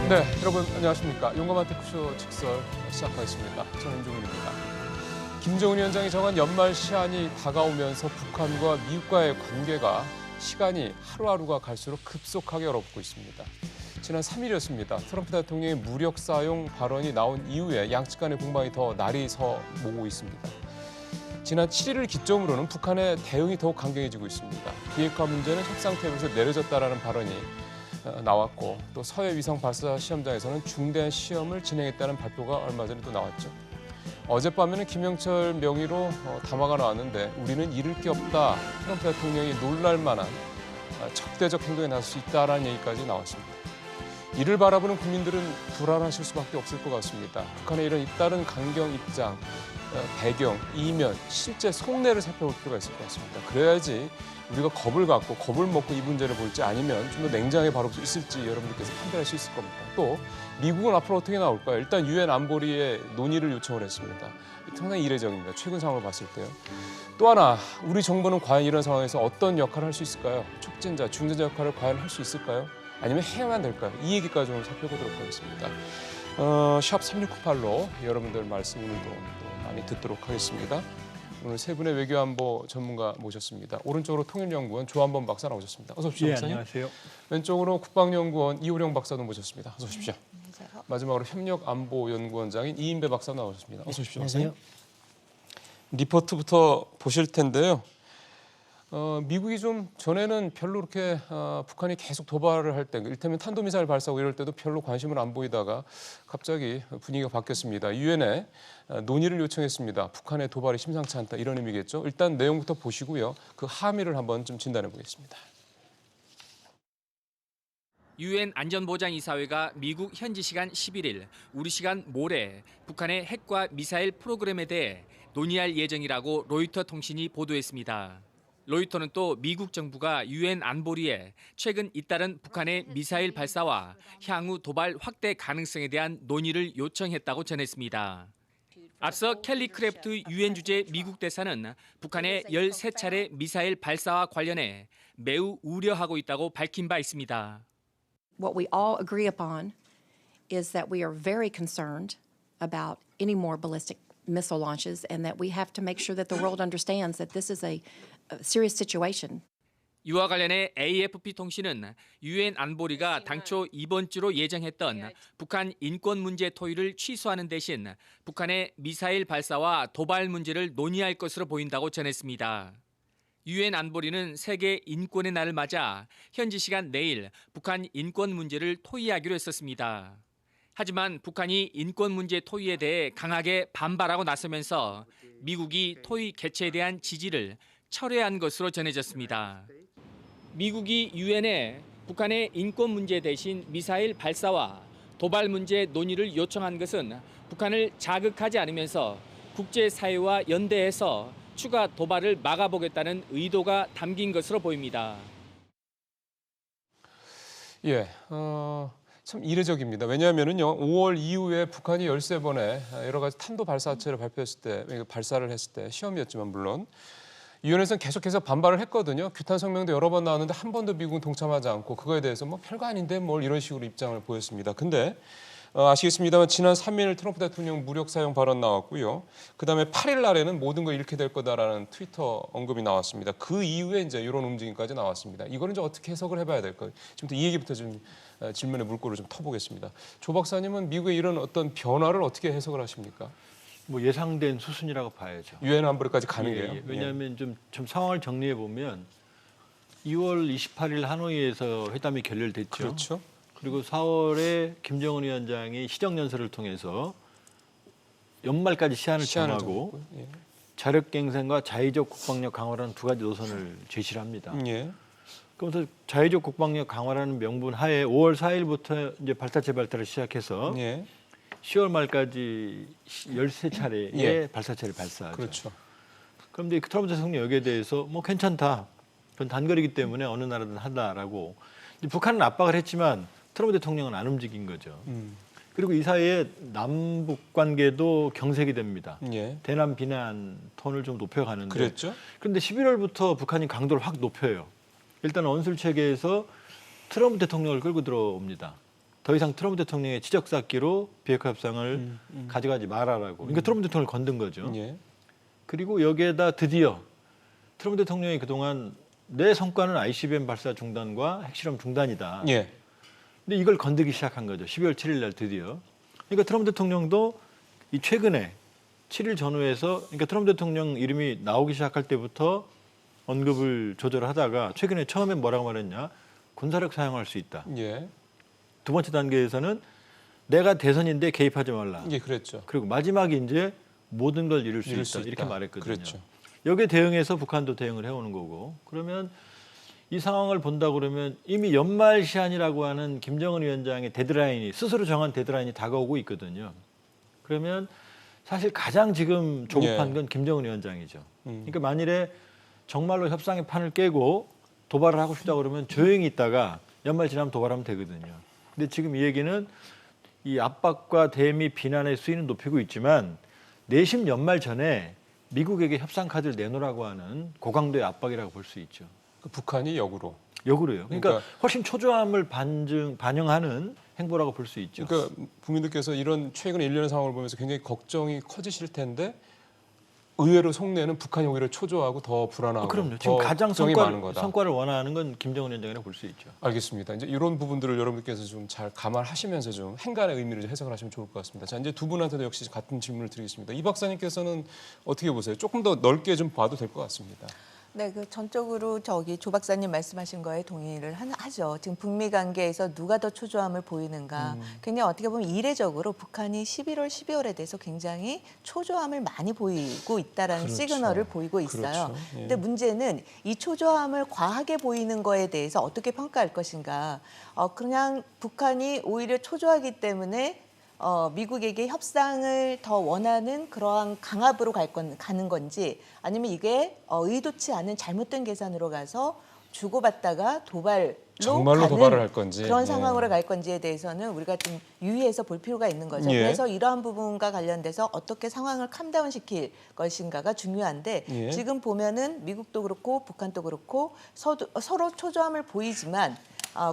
네, 여러분 안녕하십니까. 용감한 토크쇼 직설 시작하겠습니다. 저는 윤종훈입니다. 김정은 위원장이 정한 연말 시한이 다가오면서 북한과 미국과의 관계가 시간이 하루하루가 갈수록 급속하게 얼어붙고 있습니다. 지난 3일이었습니다. 트럼프 대통령의 무력 사용 발언이 나온 이후에 양측 간의 공방이 더 날이 서모고 있습니다. 지난 7일을 기점으로는 북한의 대응이 더욱 강경해지고 있습니다. 비핵화 문제는 협상 테이블에서 내려졌다라는 발언이 나왔고, 또 서해 위성 발사 시험장에서는 중대한 시험을 진행했다는 발표가 얼마 전에 또 나왔죠. 어젯밤에는 김영철 명의로 담화가 나왔는데 우리는 잃을 게 없다. 트럼프 대통령이 놀랄 만한 적대적 행동에 나설 수 있다라는 얘기까지 나왔습니다. 이를 바라보는 국민들은 불안하실 수밖에 없을 것 같습니다. 북한의 이런 잇따른 강경 입장, 배경, 이면, 실제 속내를 살펴볼 필요가 있을 것 같습니다. 그래야지 우리가 겁을 갖고 겁을 먹고 이 문제를 볼지 아니면 좀 더 냉정하게 바라볼 수 있을지 여러분들께서 판단할 수 있을 겁니다. 또 미국은 앞으로 어떻게 나올까요? 일단 유엔 안보리에 논의를 요청을 했습니다. 상당히 이례적입니다. 최근 상황을 봤을 때요. 또 하나, 우리 정부는 과연 이런 상황에서 어떤 역할을 할 수 있을까요? 촉진자, 중재자 역할을 과연 할 수 있을까요? 아니면 해야만 될까요? 이 얘기까지 오늘 살펴보도록 하겠습니다. 샵 3698로 여러분들 말씀 오늘도 많이 듣도록 하겠습니다. 오늘 세 분의 외교안보 전문가 모셨습니다. 오른쪽으로 통일연구원 조한범 박사 나오셨습니다. 어서 오십시오. 예, 박사님. 안녕하세요. 왼쪽으로 국방연구원 이호령 박사도 모셨습니다. 어서 오십시오. 안녕하세요. 마지막으로 협력안보연구원장인 이인배 박사 나오셨습니다. 어서 오십시오. 안녕하세요. 박사님. 리포트부터 보실 텐데요. 미국이 좀 전에는 별로 그렇게 북한이 계속 도발을 할 때, 이를테면 탄도미사일 발사하고 이럴 때도 별로 관심을 안 보이다가 갑자기 분위기가 바뀌었습니다. 유엔에 논의를 요청했습니다. 북한의 도발이 심상치 않다 이런 의미겠죠. 일단 내용부터 보시고요. 그 함의를 한번 좀 진단해 보겠습니다. 유엔 안전보장이사회가 미국 현지 시간 11일, 우리 시간 모레 북한의 핵과 미사일 프로그램에 대해 논의할 예정이라고 로이터 통신이 보도했습니다. 로이터는 또 미국 정부가 유엔 안보리에 최근 잇따른 북한의 미사일 발사와 향후 도발 확대 가능성에 대한 논의를 요청했다고 전했습니다. 앞서 켈리 크래프트 유엔 주재 미국 대사는 북한의 13차례 미사일 발사와 관련해 매우 우려하고 있다고 밝힌 바 있습니다. What we all agree upon is that we are very concerned about any more ballistic missile launches and that we have to make sure that the world understands that this is a serious situation. 이와 관련해 AFP 통신은 유엔 안보리가 당초 이번 주로 예정했던 북한 인권 문제 토의를 취소하는 대신 북한의 미사일 발사와 도발 문제를 논의할 것으로 보인다고 전했습니다. 유엔 안보리는 세계 인권의 날을 맞아 현지 시간 내일 북한 인권 문제를 토의하기로 했었습니다. 하지만 북한이 인권 문제 토의에 대해 강하게 반발하고 나서면서 미국이 토의 개최에 대한 지지를 철회한 것으로 전해졌습니다. 미국이 유엔에 북한의 인권 문제 대신 미사일 발사와 도발 문제 논의를 요청한 것은 북한을 자극하지 않으면서 국제사회와 연대해서 추가 도발을 막아보겠다는 의도가 담긴 것으로 보입니다. 예, 참 이례적입니다. 왜냐하면요, 5월 이후에 북한이 13번의 여러 가지 탄도 발사체를 발표했을 때, 발사를 했을 때 시험이었지만 물론 유엔에서는 계속해서 반발을 했거든요. 규탄 성명도 여러 번 나왔는데 한 번도 미국은 동참하지 않고 그거에 대해서 뭐 별거 아닌데 뭘 이런 식으로 입장을 보였습니다. 근데 아시겠습니다만 지난 3일 트럼프 대통령 무력 사용 발언 나왔고요. 그다음에 8일 날에는 모든 걸 잃게 될 거다라는 트위터 언급이 나왔습니다. 그 이후에 이제 이런 움직임까지 나왔습니다. 이거는 이제 어떻게 해석을 해봐야 될까요? 지금부터 이 얘기부터 좀 질문의 물꼬를 좀 터보겠습니다. 조 박사님은 미국의 이런 어떤 변화를 어떻게 해석을 하십니까? 뭐 예상된 수순이라고 봐야죠. 유엔 안보리까지 가는 예, 게요? 예. 왜냐하면 좀 상황을 정리해 보면 2월 28일 하노이에서 회담이 결렬됐죠. 그렇죠. 그리고 4월에 김정은 위원장이 시정연설을 통해서 연말까지 시한을 정하고 예. 자력갱생과 자의적 국방력 강화라는 두 가지 노선을 제시를 합니다. 예. 그러면서 자의적 국방력 강화라는 명분 하에 5월 4일부터 이제 발사체 발사를 시작해서 예. 10월 말까지 13차례의 예. 발사체를 발사하죠. 그렇죠. 그런데 트럼프 대통령 여기에 대해서 뭐 괜찮다. 그건 단거리이기 때문에 어느 나라든 하다라고. 북한은 압박을 했지만 트럼프 대통령은 안 움직인 거죠. 그리고 이 사이에 남북 관계도 경색이 됩니다. 예. 대남 비난 톤을 좀 높여가는데. 그랬죠. 그런데 11월부터 북한이 강도를 확 높여요. 일단 언술 체계에서 트럼프 대통령을 끌고 들어옵니다. 더 이상 트럼프 대통령의 지적쌓기로 비핵화 협상을 가져가지 말아라고. 그러니까 트럼프 대통령을 건든 거죠. 예. 그리고 여기에다 드디어 트럼프 대통령이 그동안 내 성과는 ICBM 발사 중단과 핵실험 중단이다. 예. 근데 이걸 건드기 시작한 거죠. 12월 7일 날 드디어. 그러니까 트럼프 대통령도 이 최근에 7일 전후에서 그러니까 트럼프 대통령 이름이 나오기 시작할 때부터 언급을 조절하다가 최근에 처음에 뭐라고 말했냐? 군사력 사용할 수 있다. 예. 두 번째 단계에서는 내가 대선인데 개입하지 말라. 예, 그랬죠. 그리고 마지막에 이제 모든 걸 이룰 수 이룰 있다. 수 이렇게 있다. 말했거든요. 그랬죠. 여기에 대응해서 북한도 대응을 해오는 거고. 그러면 이 상황을 본다 그러면 이미 연말 시한이라고 하는 김정은 위원장의 데드라인이 스스로 정한 데드라인이 다가오고 있거든요. 그러면 사실 가장 지금 조급한 예. 건 김정은 위원장이죠. 그러니까 만일에 정말로 협상의 판을 깨고 도발을 하고 싶다 그러면 조용히 있다가 연말 지나면 도발하면 되거든요. 근데 지금 이 얘기는 이 압박과 대미 비난의 수위는 높이고 있지만 내심 연말 전에 미국에게 협상 카드를 내놓으라고 하는 고강도의 압박이라고 볼 수 있죠. 그 북한이 역으로. 역으로요. 그러니까 그러니까 훨씬 초조함을 반영하는 행보라고 볼 수 있죠. 그러니까 국민들께서 이런 최근 일련의 상황을 보면서 굉장히 걱정이 커지실 텐데 의외로 속내는 북한이 오히려 초조하고 더 불안하고 그럼요. 지금 더 가장 걱정이 많은 거다. 성과를 원하는 건 김정은 위원장이라고 볼 수 있죠. 알겠습니다. 이제 이런 부분들을 여러분께서 좀 잘 감안하시면서 좀 행간의 의미를 좀 해석을 하시면 좋을 것 같습니다. 자, 이제 두 분한테도 역시 같은 질문을 드리겠습니다. 이 박사님께서는 어떻게 보세요? 조금 더 넓게 좀 봐도 될 것 같습니다. 네, 그 전적으로 조 박사님 말씀하신 거에 동의를 하죠. 지금 북미 관계에서 누가 더 초조함을 보이는가. 굉장히 어떻게 보면 이례적으로 북한이 11월, 12월에 대해서 굉장히 초조함을 많이 보이고 있다라는 그렇죠. 시그널을 보이고 있어요. 그렇죠. 예. 근데 문제는 이 초조함을 과하게 보이는 거에 대해서 어떻게 평가할 것인가. 그냥 북한이 오히려 초조하기 때문에 미국에게 협상을 더 원하는 그러한 강압으로 가는 건지 아니면 이게 의도치 않은 잘못된 계산으로 가서 주고받다가 도발로 정말로 가는 도발을 할 건지. 그런 예. 상황으로 갈 건지에 대해서는 우리가 좀 유의해서 볼 필요가 있는 거죠. 예. 그래서 이러한 부분과 관련돼서 어떻게 상황을 캄다운 시킬 것인가가 중요한데 예. 지금 보면은 미국도 그렇고 북한도 그렇고 서로 초조함을 보이지만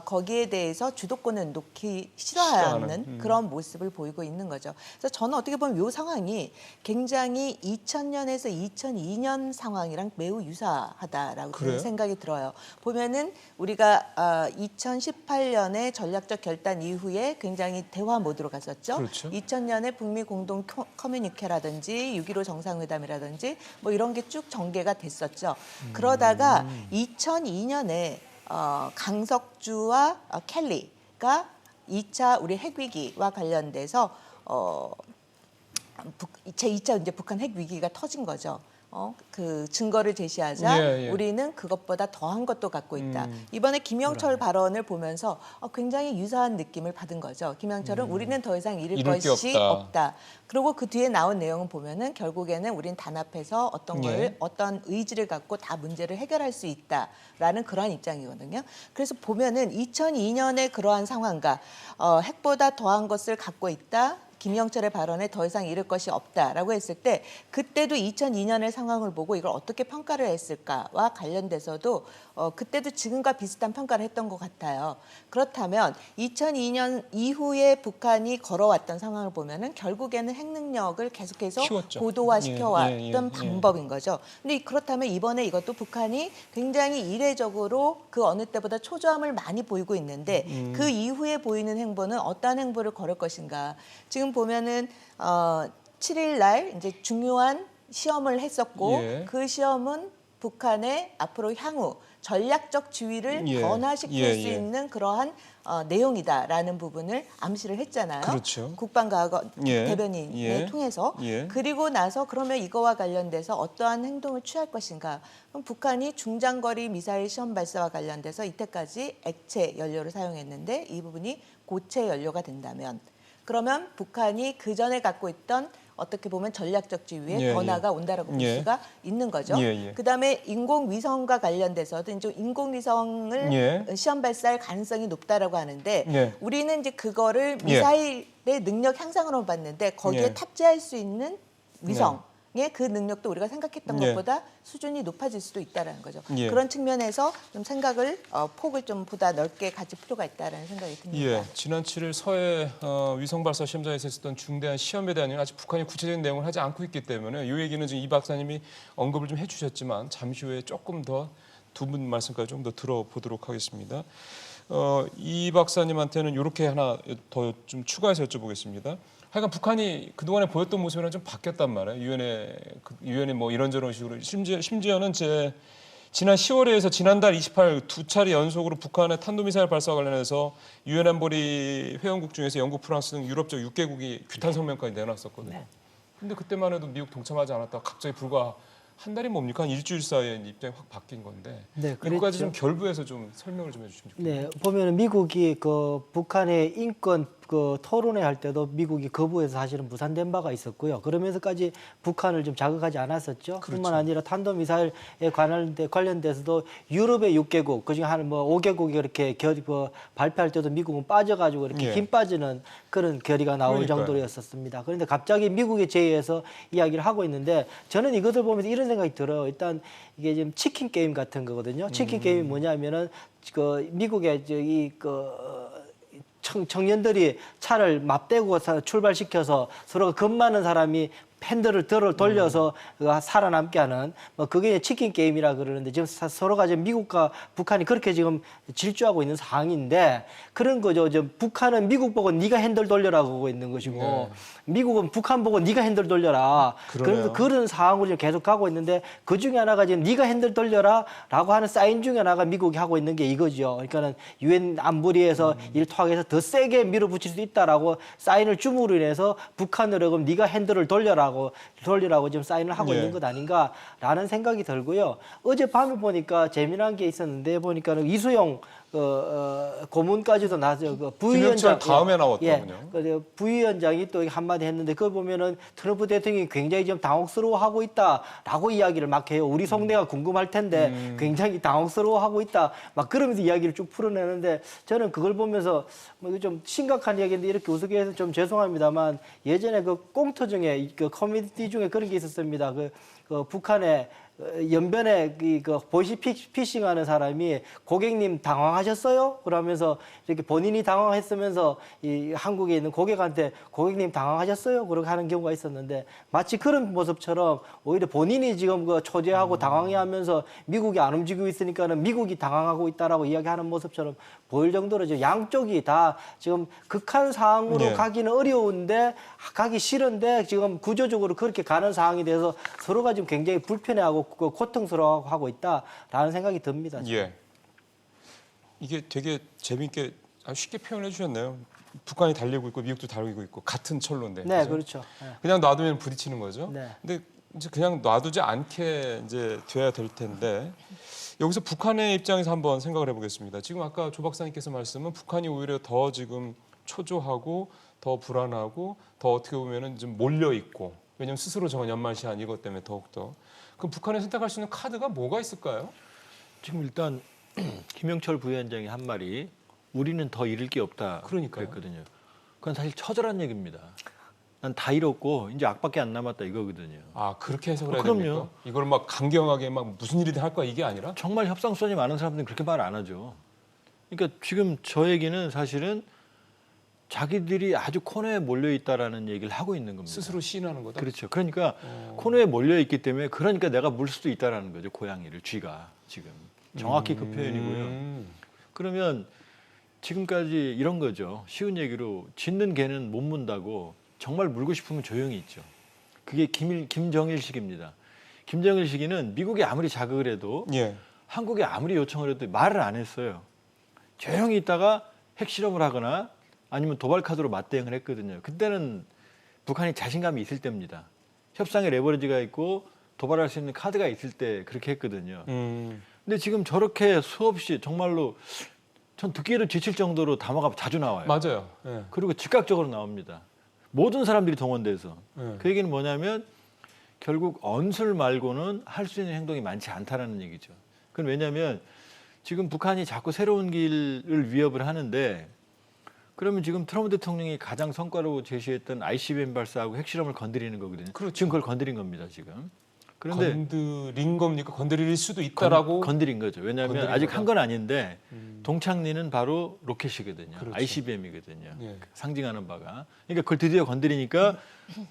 거기에 대해서 주도권을 놓기 싫어하는 싫어하는, 그런 모습을 보이고 있는 거죠. 그래서 저는 어떻게 보면 이 상황이 굉장히 2000년에서 2002년 상황이랑 매우 유사하다라고 그래요? 생각이 들어요. 보면은 우리가 2018년에 전략적 결단 이후에 굉장히 대화 모드로 갔었죠. 그렇죠. 2000년에 북미 공동 커뮤니케라든지 6.15 정상회담이라든지 뭐 이런 게 쭉 전개가 됐었죠. 그러다가 2002년에 강석주와 켈리가 2차 우리 핵위기와 관련돼서 제2차 이제 북한 핵위기가 터진 거죠. 그 증거를 제시하자 예, 예. 우리는 그것보다 더한 것도 갖고 있다. 이번에 김영철 발언을 보면서 굉장히 유사한 느낌을 받은 거죠. 김영철은 우리는 더 이상 잃을 잃을 게 것이 없다. 없다. 그리고 그 뒤에 나온 내용을 보면은 결국에는 우린 단합해서 어떤 걸 예. 어떤 의지를 갖고 다 문제를 해결할 수 있다라는 그러한 입장이거든요. 그래서 보면은 2002년의 그러한 상황과 핵보다 더한 것을 갖고 있다. 김영철의 발언에 더 이상 잃을 것이 없다라고 했을 때 그때도 2002년의 상황을 보고 이걸 어떻게 평가를 했을까와 관련돼서도 그때도 지금과 비슷한 평가를 했던 것 같아요. 그렇다면 2002년 이후에 북한이 걸어왔던 상황을 보면은 결국에는 핵 능력을 계속해서 키웠죠. 고도화시켜왔던 방법인 거죠. 근데 그렇다면 이번에 이것도 북한이 굉장히 이례적으로 그 어느 때보다 초조함을 많이 보이고 있는데 그 이후에 보이는 행보는 어떠한 행보를 걸을 것인가. 지금 보면은 7일 날 이제 중요한 시험을 했었고 예. 그 시험은 북한의 앞으로 향후 전략적 지위를 예. 변화시킬 예, 수 예. 있는 그러한 내용이다라는 부분을 암시를 했잖아요. 그렇죠. 국방과학원 예. 대변인을 예. 통해서 예. 그리고 나서 그러면 이거와 관련돼서 어떠한 행동을 취할 것인가. 그럼 북한이 중장거리 미사일 시험 발사와 관련돼서 이때까지 액체 연료를 사용했는데 이 부분이 고체 연료가 된다면 그러면 북한이 그 전에 갖고 있던 어떻게 보면 전략적 지위에 예, 변화가 예. 온다라고 볼 예. 수가 있는 거죠. 예, 예. 그다음에 인공위성과 관련돼서도 이제 인공위성을 예. 시험 발사할 가능성이 높다라고 하는데 예. 우리는 이제 그거를 예. 미사일의 능력 향상으로 봤는데 거기에 예. 탑재할 수 있는 위성 그 능력도 우리가 생각했던 예. 것보다 수준이 높아질 수도 있다라는 거죠. 예. 그런 측면에서 좀 생각을 폭을 좀 보다 넓게 가질 필요가 있다라는 생각이 듭니다. 예, 지난 7일 서해 위성 발사 시험장에서 있었던 중대한 시험에 대한 아직 북한이 구체적인 내용을 하지 않고 있기 때문에 이 얘기는 지금 이 박사님이 언급을 좀 해주셨지만 잠시 후에 조금 더 두 분 말씀까지 좀 더 들어보도록 하겠습니다. 이 박사님한테는 이렇게 하나 더 좀 추가해서 여쭤보겠습니다. 하여간 북한이 그동안에 보였던 모습이랑 좀 바뀌었단 말이에요. 유엔이 뭐 이런저런 식으로 심지어는 지난 10월에서 지난달 28일 두 차례 연속으로 북한의 탄도미사일 발사와 관련해서 유엔 안보리 회원국 중에서 영국, 프랑스 등 유럽 쪽 6개국이 규탄 성명까지 내놨었거든요. 근데 그때만 해도 미국 동참하지 않았다가 갑자기 불과 한 달이 뭡니까? 한 일주일 사이에 입장이 확 바뀐 건데 네, 이거까지 그랬죠. 좀 결부해서 좀 설명을 좀 해주시면 좋겠네요. 네, 보면은 미국이 그 북한의 인권 그 토론회 할 때도 미국이 거부해서 사실은 무산된 바가 있었고요. 그러면서까지 북한을 좀 자극하지 않았었죠. 그렇죠. 뿐만 아니라 탄도미사일에 관련돼서도 유럽의 6개국, 그중에 한 뭐 5개국이 이렇게 발표할 때도 미국은 빠져가지고 이렇게 예. 힘 빠지는 그런 결의가 나올 그러니까요. 정도였었습니다. 그런데 갑자기 미국에 제의해서 이야기를 하고 있는데 저는 이것을 보면서 이런 생각이 들어요. 일단 이게 지금 치킨 게임 같은 거거든요. 치킨 게임이 뭐냐면은 그 미국의 청년들이 차를 맞대고 출발시켜서 서로 겁 많은 사람이 핸들을 돌려서 살아남게 하는 뭐 그게 치킨 게임이라 그러는데 지금 서로가 지금 미국과 북한이 그렇게 지금 질주하고 있는 상황인데 그런 거죠. 지금 북한은 미국 보고 네가 핸들 돌려라고 하고 있는 것이고 네. 미국은 북한 보고 네가 핸들 돌려라. 그러네요. 그래서 그런 상황으로 지금 계속 가고 있는데 그 중에 하나가 지금 네가 핸들 돌려라라고 하는 사인 중에 하나가 미국이 하고 있는 게 이거죠. 그러니까는 유엔 안보리에서 일토하게해서 더 세게 밀어붙일 수 있다라고 사인을 줌으로 인해서 북한으로 그럼 네가 핸들을 돌려라고 지금 사인을 하고 예. 있는 것 아닌가라는 생각이 들고요. 어젯밤에 보니까 재미난 게 있었는데 보니까는 이수용 고문까지도 나서 김영철 다음에 나왔더군요. 예, 부위원장이 또 한마디 했는데 그걸 보면은 트럼프 대통령이 굉장히 좀 당혹스러워하고 있다라고 이야기를 막 해요. 우리 속내가 궁금할 텐데 굉장히 당혹스러워하고 있다. 막 그러면서 이야기를 쭉 풀어내는데 저는 그걸 보면서 뭐 이거 좀 심각한 이야기인데 이렇게 우스게 해서 좀 죄송합니다만 예전에 그 꽁트 중에 그 코미디 중에 그런 게 있었습니다. 그 북한의 연변에 그 보이스피싱하는 사람이 고객님 당황하셨어요? 그러면서 이렇게 본인이 당황했으면서 이 한국에 있는 고객한테 고객님 당황하셨어요? 그렇게 하는 경우가 있었는데 마치 그런 모습처럼 오히려 본인이 지금 그 초재하고 당황해하면서 미국이 안 움직이고 있으니까는 미국이 당황하고 있다라고 이야기하는 모습처럼 보일 정도로 지금 양쪽이 다 지금 극한 상황으로 네. 가기는 어려운데 가기 싫은데 지금 구조적으로 그렇게 가는 상황이 돼서 서로가 지금 굉장히 불편해하고 고통스러워하고 있다라는 생각이 듭니다. 예. 이게 되게 재미있게 아주 쉽게 표현해 주셨네요. 북한이 달리고 있고 미국도 달리고 있고 같은 철로인데. 네, 그죠? 그렇죠. 네. 그냥 놔두면 부딪히는 거죠. 네. 근데 이제 그냥 놔두지 않게 이제 돼야 될 텐데 여기서 북한의 입장에서 한번 생각을 해보겠습니다. 지금 아까 조 박사님께서 말씀은 북한이 오히려 더 지금 초조하고 더 불안하고 더 어떻게 보면은 좀 몰려 있고 왜냐하면 스스로 정한 연말 시한 이것 때문에 더욱더 그럼 북한이 선택할 수 있는 카드가 뭐가 있을까요? 지금 일단 김영철 부위원장이 한 말이 우리는 더 잃을 게 없다 그러니까요. 그랬거든요. 그건 사실 처절한 얘기입니다. 난 다 잃었고 이제 악밖에 안 남았다 이거거든요. 아 그렇게 해석을 해야 그럼요. 됩니까? 이걸 막 강경하게 막 무슨 일이든 할 거야 이게 아니라? 정말 협상수단이 많은 사람들은 그렇게 말 안 하죠. 그러니까 지금 저 얘기는 사실은 자기들이 아주 코너에 몰려 있다라는 얘기를 하고 있는 겁니다. 스스로 시인하는 거다. 그렇죠. 그러니까 코너에 몰려 있기 때문에 그러니까 내가 물 수도 있다라는 거죠. 고양이를 쥐가 지금 정확히 그 표현이고요. 그러면 지금까지 이런 거죠. 쉬운 얘기로 짖는 개는 못 문다고 정말 물고 싶으면 조용히 있죠. 그게 김정일식입니다. 김정일식이는 미국이 아무리 자극을 해도 예. 한국이 아무리 요청을 해도 말을 안 했어요. 조용히 있다가 핵실험을 하거나 아니면 도발 카드로 맞대응을 했거든요. 그때는 북한이 자신감이 있을 때입니다. 협상에 레버리지가 있고 도발할 수 있는 카드가 있을 때 그렇게 했거든요. 근데 지금 저렇게 수없이 정말로 전 듣기에도 지칠 정도로 담화가 자주 나와요. 맞아요. 예. 그리고 즉각적으로 나옵니다. 모든 사람들이 동원돼서. 예. 그 얘기는 뭐냐면 결국 언술 말고는 할 수 있는 행동이 많지 않다라는 얘기죠. 그건 왜냐하면 지금 북한이 자꾸 새로운 길을 위협을 하는데 그러면 지금 트럼프 대통령이 가장 성과로 제시했던 ICBM 발사하고 핵실험을 건드리는 거거든요. 그렇죠. 지금 그걸 건드린 겁니다, 지금. 그런데 건드린 겁니까? 건드릴 수도 있다라고. 건드린 거죠. 왜냐하면 건드린 아직 거다. 한 건 아닌데 동창리는 바로 로켓이거든요. 그렇죠. ICBM이거든요. 예. 상징하는 바가. 그러니까 그걸 드디어 건드리니까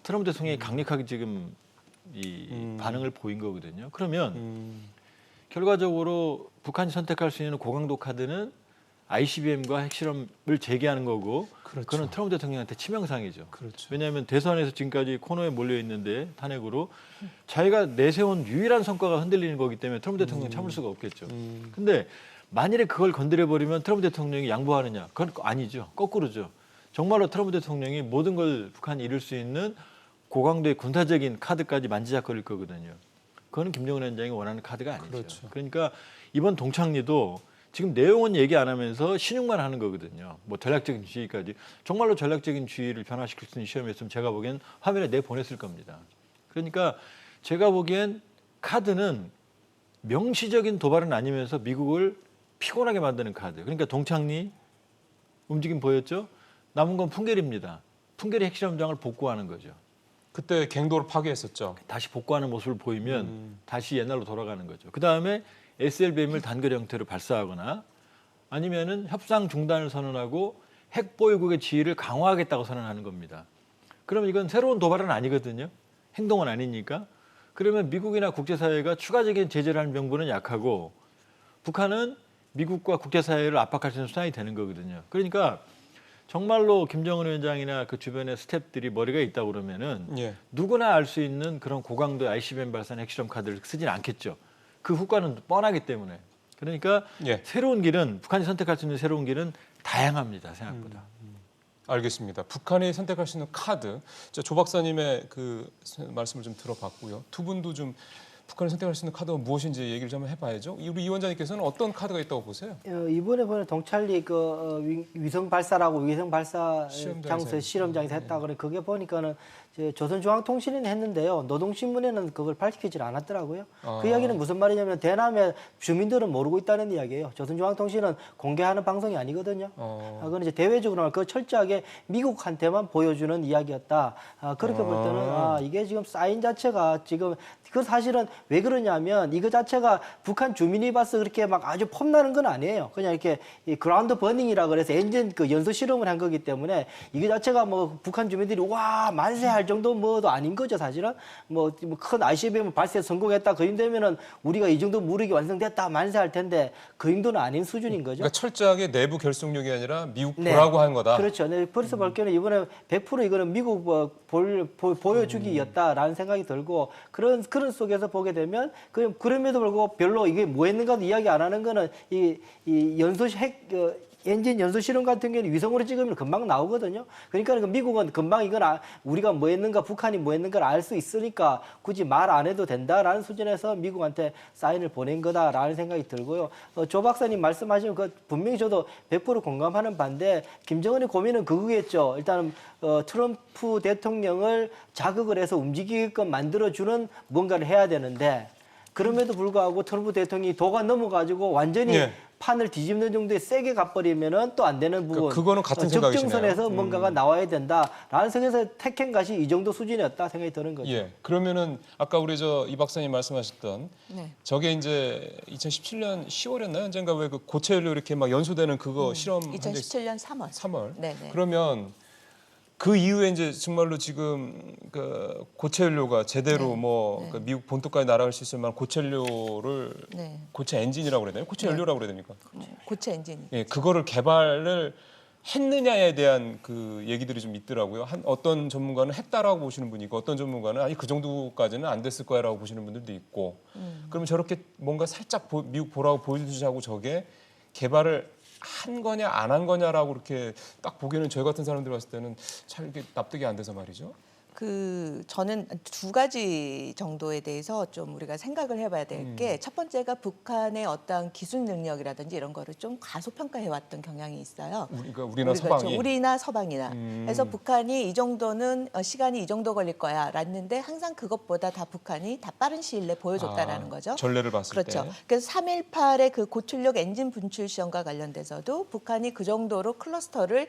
트럼프 대통령이 강력하게 지금 이 반응을 보인 거거든요. 그러면 결과적으로 북한이 선택할 수 있는 고강도 카드는 ICBM과 핵실험을 재개하는 거고 그렇죠. 그거는 트럼프 대통령한테 치명상이죠. 그렇죠. 왜냐하면 대선에서 지금까지 코너에 몰려 있는데 탄핵으로 자기가 내세운 유일한 성과가 흔들리는 거기 때문에 트럼프 대통령은 참을 수가 없겠죠. 근데 만일에 그걸 건드려 버리면 트럼프 대통령이 양보하느냐? 그건 아니죠. 거꾸로죠. 정말로 트럼프 대통령이 모든 걸 북한이 이룰 수 있는 고강도의 군사적인 카드까지 만지작거릴 거거든요. 그거는 김정은 위원장이 원하는 카드가 아니죠. 그렇죠. 그러니까 이번 동창리도 지금 내용은 얘기 안 하면서 신용만 하는 거거든요. 뭐 전략적인 지휘까지. 정말로 전략적인 지휘를 변화시킬 수 있는 시험이었으면 제가 보기엔 화면에 내보냈을 겁니다. 그러니까 제가 보기엔 카드는 명시적인 도발은 아니면서 미국을 피곤하게 만드는 카드. 그러니까 동창리 움직임 보였죠? 남은 건 풍계리입니다. 풍계리 핵실험장을 복구하는 거죠. 그때 갱도를 파괴했었죠. 다시 복구하는 모습을 보이면 다시 옛날로 돌아가는 거죠. 그 다음에 SLBM을 단거리 형태로 발사하거나 아니면은 협상 중단을 선언하고 핵 보유국의 지위를 강화하겠다고 선언하는 겁니다. 그럼 이건 새로운 도발은 아니거든요. 행동은 아니니까. 그러면 미국이나 국제사회가 추가적인 제재를 하는 명분은 약하고 북한은 미국과 국제사회를 압박할 수 있는 수단이 되는 거거든요. 그러니까 정말로 김정은 위원장이나 그 주변의 스태프들이 머리가 있다 그러면은 예. 누구나 알 수 있는 그런 고강도 ICBM 발사 핵실험 카드를 쓰진 않겠죠. 그 후과는 뻔하기 때문에. 그러니까 예. 새로운 길은 북한이 선택할 수 있는 새로운 길은 다양합니다. 생각보다. 알겠습니다. 북한이 선택할 수 있는 카드. 조 박사님의 그 말씀을 좀 들어봤고요. 두 분도 좀 북한이 선택할 수 있는 카드가 무엇인지 얘기를 좀 해봐야죠. 우리 이 원장님께서는 어떤 카드가 있다고 보세요? 이번에 보면 동찰리 위성 발사라고 위성 발사 시험장에서 장소 실험장에서 했다 그래 그게 보니까는 조선중앙통신은 했는데요. 노동신문에는 그걸 밝히질 않았더라고요. 그 이야기는 무슨 말이냐면 대남의 주민들은 모르고 있다는 이야기예요. 조선중앙통신은 공개하는 방송이 아니거든요. 그건 이제 대외적으로 그 철저하게 미국한테만 보여주는 이야기였다. 그렇게 볼 때는 이게 지금 사인 자체가 지금 그 사실은 왜 그러냐면 이거 자체가 북한 주민이 봐서 그렇게 막 아주 폼나는 건 아니에요. 그냥 이렇게 이 그라운드 버닝이라 그래서 엔진 그 연소 실험을 한 거기 때문에 이거 자체가 뭐 북한 주민들이 와 만세할 정도 뭐도 아닌 거죠 사실은. 뭐 큰 ICBM 발사에 성공했다 그 정도면은 우리가 이 정도 무력이 완성됐다 만세할 텐데 그 정도는 아닌 수준인 거죠. 그러니까 철저하게 내부 결속력이 아니라 미국 보라고 한 거다. 그렇죠. 네, 벌써 볼 때는 이번에 100% 이거는 미국 보여주기였다라는 생각이 들고 그런 속에서 보게 되면 그럼에도 불구하고 별로 이게 뭐 했는가도 이야기 안 하는 거는 이 연소 핵 엔진 연소 실험 같은 경우는 위성으로 찍으면 금방 나오거든요. 그러니까 미국은 금방 이건 우리가 뭐 했는가 북한이 뭐 했는가를 알 수 있으니까 굳이 말 안 해도 된다라는 수준에서 미국한테 사인을 보낸 거다라는 생각이 들고요. 조 박사님 말씀하시면 그 분명히 저도 100% 공감하는 반대 김정은의 고민은 그거겠죠. 일단은 트럼프 대통령을 자극을 해서 움직이게끔 만들어주는 뭔가를 해야 되는데 그럼에도 불구하고 트럼프 대통령이 도가 넘어가지고 완전히 예. 판을 뒤집는 정도의 세게 가버리면은 또 안 되는 부분. 그거는 같은 생각이시네요. 적정선에서 뭔가가 나와야 된다라는 생각에서 택한 것이 이 정도 수준이었다 생각이 드는 거죠. 예. 그러면은 아까 우리 이 박사님 말씀하셨던 네. 저게 이제 2017년 10월이었나요? 언젠가 왜 그 고체연료 이렇게 막 연소되는 그거 실험 2017년 3월. 3월. 네네. 그러면 그 이후에 이제 정말로 지금 그 고체연료가 제대로 네. 뭐 네. 그 미국 본토까지 날아갈 수 있을 만한 고체연료를 네. 고체 엔진이라고 그래야 되나요? 고체연료라고 그래야 됩니까? 고체 엔진. 예, 그거를 개발을 했느냐에 대한 그 얘기들이 좀 있더라고요. 어떤 전문가는 했다라고 보시는 분이 있고 어떤 전문가는 아니 그 정도까지는 안 됐을 거야라고 보시는 분들도 있고. 그러면 저렇게 뭔가 살짝 미국 보라고 보여주자고 저게 개발을 한 거냐 안 한 거냐라고 이렇게 딱 보기에는 저희 같은 사람들 봤을 때는 잘 이게 납득이 안 돼서 말이죠. 저는 두 가지 정도에 대해서 좀 우리가 생각을 해봐야 될 게 첫 번째가 북한의 어떤 기술 능력이라든지 이런 거를 좀 과소평가해 왔던 경향이 있어요. 그러니까 우리나 서방이. 우리나 서방이나. 그래서 북한이 이 정도는 시간이 이 정도 걸릴 거야 랐는데 항상 그것보다 다 북한이 다 빠른 시일 내에 보여줬다라는 거죠. 전례를 봤을 그렇죠. 때. 그래서 3.18의 그 고출력 엔진 분출 시험과 관련돼서도 북한이 그 정도로 클러스터를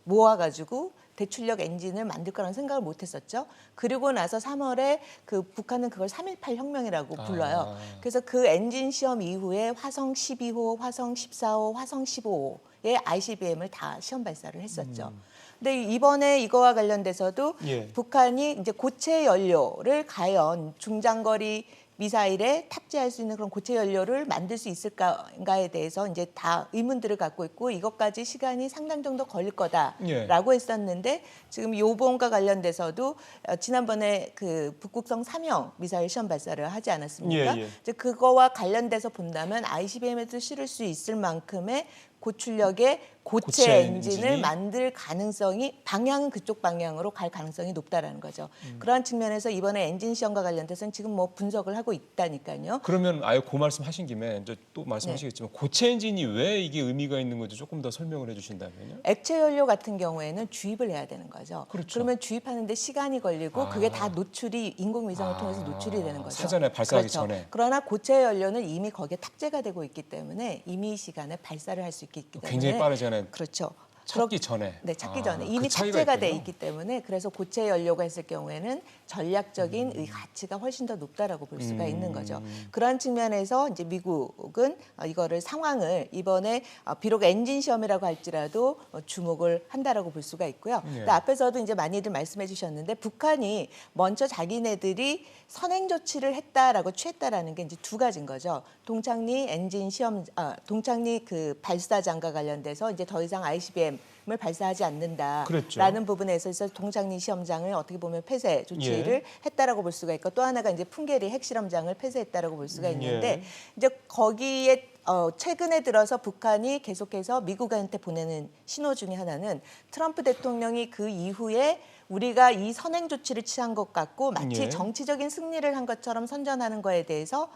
모아가지고 대출력 엔진을 만들 거라는 생각을 못했었죠. 그리고 나서 3월에 그 북한은 그걸 3.18 혁명이라고 불러요. 그래서 그 엔진 시험 이후에 화성 12호, 화성 14호, 화성 15호의 ICBM을 다 시험 발사를 했었죠. 근데 이번에 이거와 관련돼서도 예. 북한이 이제 고체 연료를 과연 중장거리 미사일에 탑재할 수 있는 그런 고체 연료를 만들 수 있을까에 대해서 이제 다 의문들을 갖고 있고 이것까지 시간이 상당 정도 걸릴 거다라고 했었는데 지금 요번과 관련돼서도 지난번에 그 북극성 3형 미사일 시험 발사를 하지 않았습니까? 이제 그거와 관련돼서 본다면 ICBM에도 실을 수 있을 만큼의 고출력의 고체 엔진을 만들 가능성이 방향은 그쪽 방향으로 갈 가능성이 높다라는 거죠. 그러한 측면에서 이번에 엔진 시험과 관련돼서는 지금 뭐 분석을 하고 있다니까요. 그러면 아예 그 말씀하신 김에 이제 또 말씀하시겠지만 고체 엔진이 왜 이게 의미가 있는 건지 조금 더 설명을 해주신다면요. 액체 연료 같은 경우에는 주입을 해야 되는 거죠. 그렇죠. 그러면 주입하는데 시간이 걸리고 그게 다 노출이 인공위성을 통해서 노출이 되는 거죠. 사전에 발사하기 그렇죠. 전에. 그러나 고체 연료는 이미 거기에 탑재가 되고 있기 때문에 이미 시간에 발사를 할 수 있기 때문에 굉장히 빠르잖아요. 그렇죠. 찾기 전에. 네, 찾기 전에 그 이미 차이가 탑재가 돼 있군요. 있기 때문에 그래서 고체 연료가 있을 경우에는 전략적인 이 가치가 훨씬 더 높다라고 볼 수가 있는 거죠. 그런 측면에서 이제 미국은 이거를 상황을 이번에 비록 엔진 시험이라고 할지라도 주목을 한다라고 볼 수가 있고요. 근데 앞에서도 이제 많이들 말씀해 주셨는데 북한이 먼저 자기네들이 선행 조치를 했다라고 취했다라는 게 이제 두 가지인 거죠. 동창리 엔진 시험, 동창리 그 발사장과 관련돼서 이제 더 이상 ICBM을 발사하지 않는다라는 그랬죠. 부분에 있어서 동창리 시험장을 어떻게 보면 폐쇄 조치를 했다라고 볼 수가 있고 또 하나가 이제 풍계리 핵실험장을 폐쇄했다라고 볼 수가 있는데 이제 거기에 최근에 들어서 북한이 계속해서 미국한테 보내는 신호 중에 하나는 트럼프 대통령이 그 이후에 우리가 이 선행 조치를 취한 것 같고 마치 정치적인 승리를 한 것처럼 선전하는 거에 대해서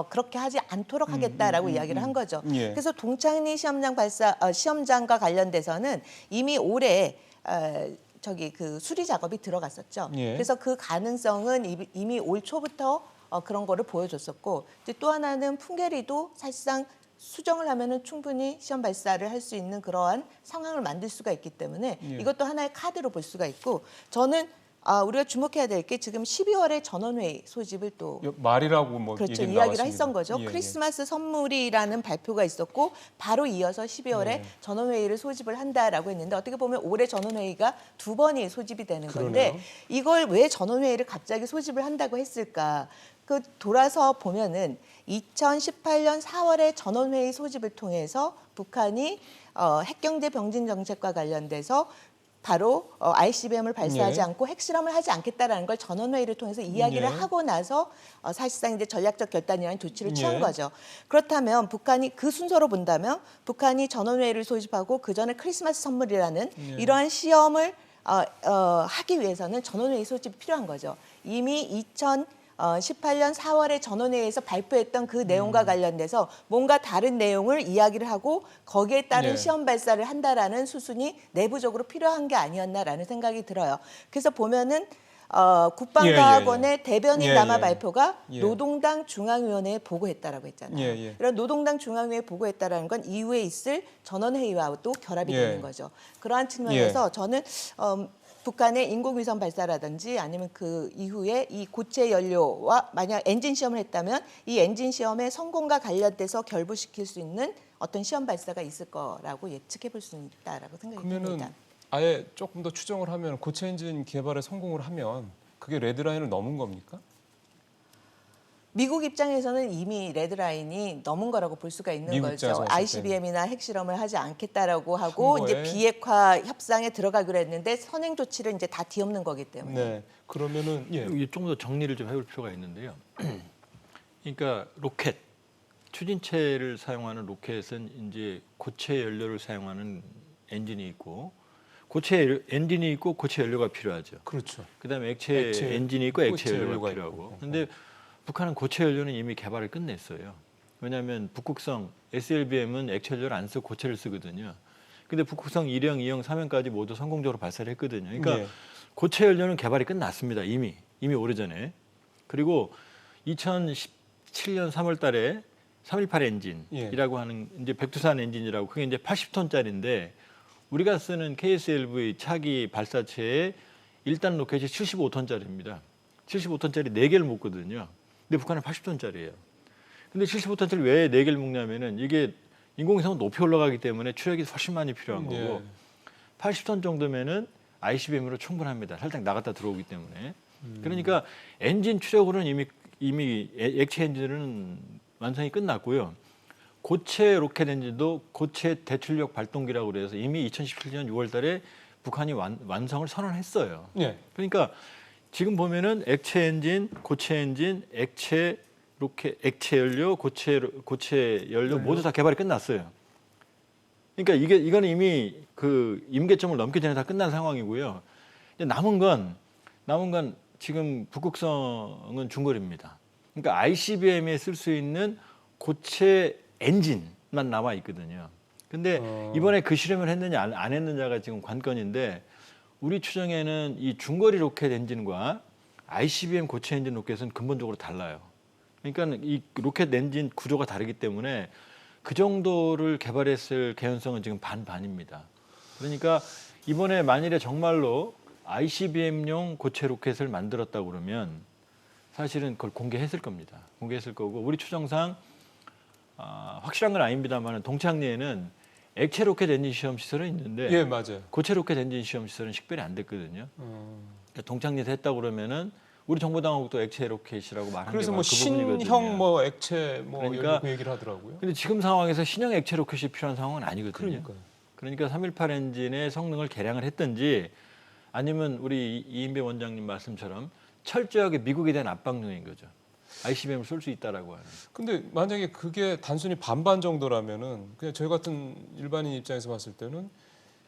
그렇게 하지 않도록 하겠다라고 이야기를 한 거죠. 그래서 동창리 시험장과 관련돼서는 이미 올해 그 수리 작업이 들어갔었죠. 그래서 그 가능성은 이미 올 초부터 그런 거를 보여줬었고 이제 또 하나는 풍계리도 사실상 수정을 하면은 충분히 시험 발사를 할 수 있는 그러한 상황을 만들 수가 있기 때문에 이것도 하나의 카드로 볼 수가 있고 저는 우리가 주목해야 될 게 지금 12월에 전원회의 소집을 또 말이라고 뭐 그렇죠. 얘기는 이야기를 나왔습니다. 했던 거죠. 크리스마스 선물이라는 발표가 있었고 바로 이어서 12월에 전원회의를 소집을 한다라고 했는데 어떻게 보면 올해 전원회의가 두 번이 소집이 되는 건데 그러네요. 이걸 왜 전원회의를 갑자기 소집을 한다고 했을까? 그 돌아서 보면은 2018년 4월에 전원회의 소집을 통해서 북한이 핵경제 병진 정책과 관련돼서 바로 ICBM을 발사하지 않고 핵실험을 하지 않겠다라는 걸 전원회의를 통해서 이야기를 하고 나서 사실상 이제 전략적 결단이라는 조치를 취한 거죠. 그렇다면 북한이 그 순서로 본다면 북한이 전원회의를 소집하고 그 전에 크리스마스 선물이라는 이러한 시험을 하기 위해서는 전원회의 소집이 필요한 거죠. 이미 2018년 4월에 전원회의에서 발표했던 그 내용과 관련돼서 뭔가 다른 내용을 이야기를 하고 거기에 따른 시험 발사를 한다라는 수순이 내부적으로 필요한 게 아니었나라는 생각이 들어요. 그래서 보면은 국방과학원의 대변인 남아 발표가 노동당 중앙위원회에 보고했다라고 했잖아요. 이런 노동당 중앙위원회에 보고했다라는 건 이후에 있을 전원회의와도 결합이 되는 거죠. 그러한 측면에서 저는 북한의 인공위성 발사라든지 아니면 그 이후에 이 고체 연료와 만약 엔진 시험을 했다면 이 엔진 시험의 성공과 관련돼서 결부시킬 수 있는 어떤 시험 발사가 있을 거라고 예측해 볼 수 있다라고 생각이 듭니다. 아예 조금 더 추정을 하면 고체 엔진 개발에 성공을 하면 그게 레드라인을 넘은 겁니까? 미국 입장에서는 이미 레드라인이 넘은 거라고 볼 수가 있는 거죠. ICBM이나 핵실험을 하지 않겠다라고 하고 이제 비핵화 협상에 들어가기로 했는데 선행 조치를 이제 다 뒤엎는 거기 때문에. 네. 그러면은 조금 더 정리를 좀 해볼 필요가 있는데요. 그러니까 로켓 추진체를 사용하는 로켓은 이제 고체 연료를 사용하는 엔진이 있고 고체 엔진이 있고 고체 연료가 필요하죠. 그렇죠. 그다음에 액체 엔진이 있고 액체 연료가 필요하고. 근데 북한은 고체 연료는 이미 개발을 끝냈어요. 왜냐하면 북극성 SLBM은 액체 연료를 안 쓰고 고체를 쓰거든요. 근데 북극성 1형, 2형, 3형까지 모두 성공적으로 발사를 했거든요. 그러니까 네. 고체 연료는 개발이 끝났습니다. 이미 오래전에. 그리고 2017년 3월 달에 318 엔진이라고 하는 이제 백두산 엔진이라고 그게 이제 80톤짜리인데 우리가 쓰는 KSLV 차기 발사체의 1단 로켓이 75톤짜리입니다. 75톤짜리 4개를 먹거든요. 근데 북한은 80톤짜리예요. 근데 75톤짜리 왜 4개를 먹냐면은 이게 인공위성은 높이 올라가기 때문에 추력이 훨씬 많이 필요한 거고 예. 80톤 정도면은 ICBM으로 충분합니다. 살짝 나갔다 들어오기 때문에. 그러니까 엔진 추력으로는 이미 액체 엔진은 완성이 끝났고요. 고체 로켓 엔진도 고체 대출력 발동기라고 그래서 이미 2017년 6월 달에 북한이 완성을 선언했어요. 예. 그러니까 지금 보면은 액체 엔진, 고체 엔진, 액체 로켓, 액체 연료, 고체 연료 모두 다 개발이 끝났어요. 그러니까 이거는 이미 그 임계점을 넘기 전에 다 끝난 상황이고요. 이제 남은 건 지금 북극성은 중거리입니다. 그러니까 ICBM에 쓸 수 있는 고체 엔진만 남아 있거든요. 근데 이번에 그 실험을 했느냐 안 했느냐가 지금 관건인데 우리 추정에는 이 중거리 로켓 엔진과 ICBM 고체 엔진 로켓은 근본적으로 달라요. 그러니까 이 로켓 엔진 구조가 다르기 때문에 그 정도를 개발했을 개연성은 지금 반반입니다. 그러니까 이번에 만일에 정말로 ICBM용 고체 로켓을 만들었다고 그러면 사실은 그걸 공개했을 겁니다. 공개했을 거고 우리 추정상 확실한 건 아닙니다만 동창리에는 액체 로켓 엔진 시험 시설은 있는데 예, 맞아요. 고체 로켓 엔진 시험 시설은 식별이 안 됐거든요. 그러니까 동창리에서 했다고 그러면은 우리 정보당국도 액체 로켓이라고 말하는 그래서 게 뭐 그 부분이거든요. 신형 뭐 액체 뭐 그러니까 연료 그 얘기를 하더라고요. 근데 지금 상황에서 신형 액체 로켓이 필요한 상황은 아니거든요. 그러니까요. 그러니까 318 엔진의 성능을 개량을 했든지 아니면 우리 이인배 원장님 말씀처럼 철저하게 미국에 대한 압박용인 거죠. ICBM을 쏠 수 있다라고 하는. 근데 만약에 그게 단순히 반반 정도라면은 그냥 저희 같은 일반인 입장에서 봤을 때는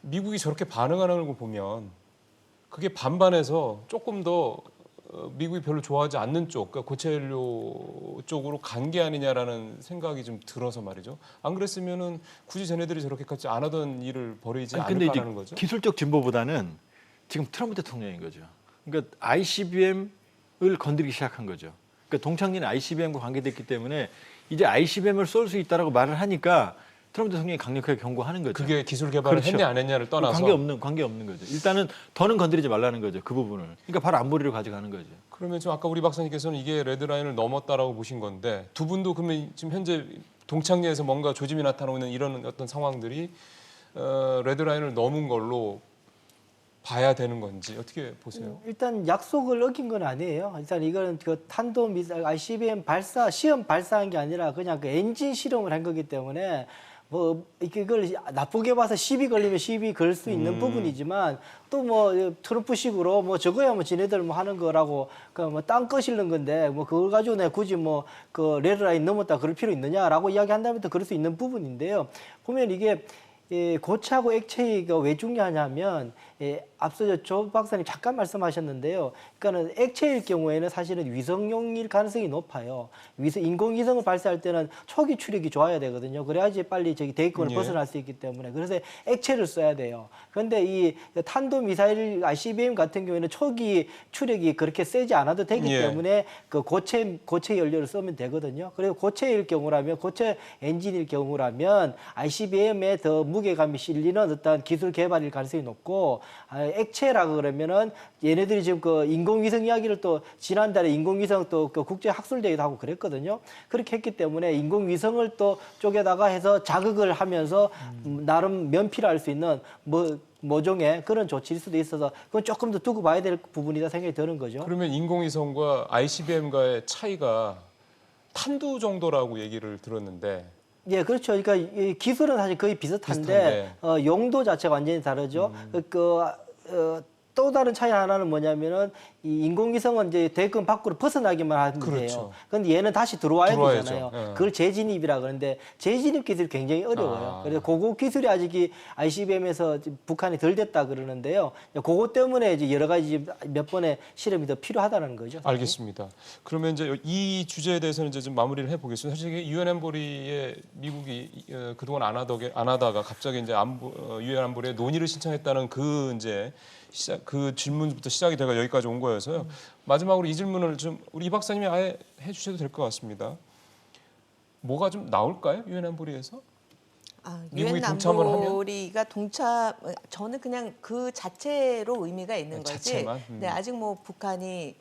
미국이 저렇게 반응하는 걸 보면 그게 반반에서 조금 더 미국이 별로 좋아하지 않는 쪽, 그러니까 고체 연료 쪽으로 간 게 아니냐라는 생각이 좀 들어서 말이죠. 안 그랬으면은 굳이 쟤네들이 저렇게까지 안 하던 일을 벌이지 근데 이제 않을까라는 거죠. 기술적 진보보다는 지금 트럼프 대통령인 거죠. 그러니까 ICBM을 건드리기 시작한 거죠. 그러니까 동창리는 ICBM과 관계됐기 때문에 이제 ICBM을 쏠 수 있다라고 말을 하니까 트럼프 대통령이 강력하게 경고하는 거죠. 그게 기술 개발을 그렇죠. 했냐 안 했냐를 떠나서 관계 없는 거죠. 일단은 더는 건드리지 말라는 거죠. 그 부분을. 그러니까 바로 안보리로 가져가는 거죠. 그러면 지금 아까 우리 박사님께서는 이게 레드라인을 넘었다라고 보신 건데 두 분도 그러면 지금 현재 동창리에서 뭔가 조짐이 나타나고 있는 이런 어떤 상황들이 레드라인을 넘은 걸로 봐야 되는 건지 어떻게 보세요? 일단 약속을 어긴 건 아니에요. 일단 이거는 그 탄도 미사일 ICBM 시험 발사한 게 아니라 그냥 그 엔진 실험을 한 거기 때문에 뭐 이걸 나쁘게 봐서 시비 걸리면 시비 걸 수 있는 부분이지만 또 뭐 트럼프식으로 뭐 저거야 뭐 지네들 뭐 하는 거라고 그 뭐 땅 거실는 건데 뭐 그걸 가지고 내가 굳이 뭐 그 레드라인 넘었다 그럴 필요 있느냐라고 이야기한다면 또 그럴 수 있는 부분인데요. 보면 이게 고체하고 액체가 왜 중요하냐면 앞서 조 박사님 잠깐 말씀하셨는데요. 그러니까는 액체일 경우에는 사실은 위성용일 가능성이 높아요. 인공위성을 발사할 때는 초기 추력이 좋아야 되거든요. 그래야지 빨리 저기 대기권을 예. 벗어날 수 있기 때문에 그래서 액체를 써야 돼요. 그런데 이 탄도미사일 ICBM 같은 경우에는 초기 추력이 그렇게 세지 않아도 되기 예. 때문에 그 고체 연료를 쓰면 되거든요. 그리고 고체일 경우라면 고체 엔진일 경우라면 ICBM에 더 무게감이 실리는 어떤 기술 개발일 가능성이 높고 액체라고 그러면은 얘네들이 지금 그 인공위성 이야기를 또 지난달에 인공위성 또 그 국제 학술대회도 하고 그랬거든요. 그렇게 했기 때문에 인공위성을 또 쪼개다가 해서 자극을 하면서 나름 면피를 할 수 있는 모종의 그런 조치일 수도 있어서 그건 조금 더 두고 봐야 될 부분이다 생각이 드는 거죠. 그러면 인공위성과 ICBM과의 차이가 탄두 정도라고 얘기를 들었는데 예, 그렇죠. 그러니까 이 기술은 사실 거의 비슷한데 용도 자체가 완전히 다르죠. 또 다른 차이 하나는 뭐냐면은 이 인공위성은 이제 대금 밖으로 벗어나기만 하면 돼요. 그렇죠. 그런데 얘는 다시 들어와야 들어와야죠. 되잖아요. 예. 그걸 재진입이라 그러는데 재진입 기술이 굉장히 어려워요. 아. 그래서 그거 기술이 아직 ICBM에서 북한이 덜 됐다 그러는데요. 그것 때문에 이제 여러 가지 몇 번의 실험이 더 필요하다는 거죠. 알겠습니다. 그러면 이제 이 주제에 대해서는 이제 좀 마무리를 해보겠습니다. 사실 유엔 안보리에 미국이 그동안 안 하다가 갑자기 이제 유엔 안보리에 논의를 신청했다는 그 이제 그 질문부터 시작이 돼가 여기까지 온 거여서요. 마지막으로 이 질문을 좀 우리 이 박사님이 아예 해주셔도 될 것 같습니다. 뭐가 좀 나올까요? 유엔 안보리에서? 미국이 유엔 동참을 하면? 안보리가 저는 그냥 그 자체로 의미가 있는 거지. 자체만? 네, 아직 뭐 북한이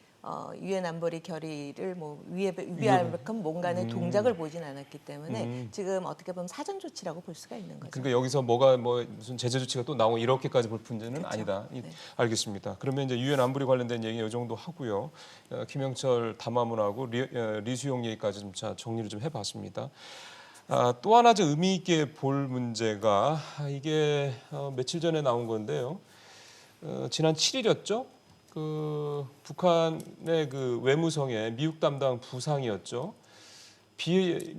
유엔 안보리 결의를 뭐 위배할 만큼 뭔가의 동작을 보진 않았기 때문에 지금 어떻게 보면 사전 조치라고 볼 수가 있는 거죠. 그러니까 여기서 뭐가 무슨 제재 조치가 또 나오고 이렇게까지 볼 문제는 그렇죠. 아니다. 네. 알겠습니다. 그러면 이제 유엔 안보리 관련된 얘기 이 정도 하고요. 김영철 담화문하고 리수용 얘기까지 좀 정리를 좀 해봤습니다. 또 하나 좀 의미 있게 볼 문제가 이게 며칠 전에 나온 건데요. 지난 7일이었죠. 그 북한의 그 외무성의 미국 담당 부상이었죠.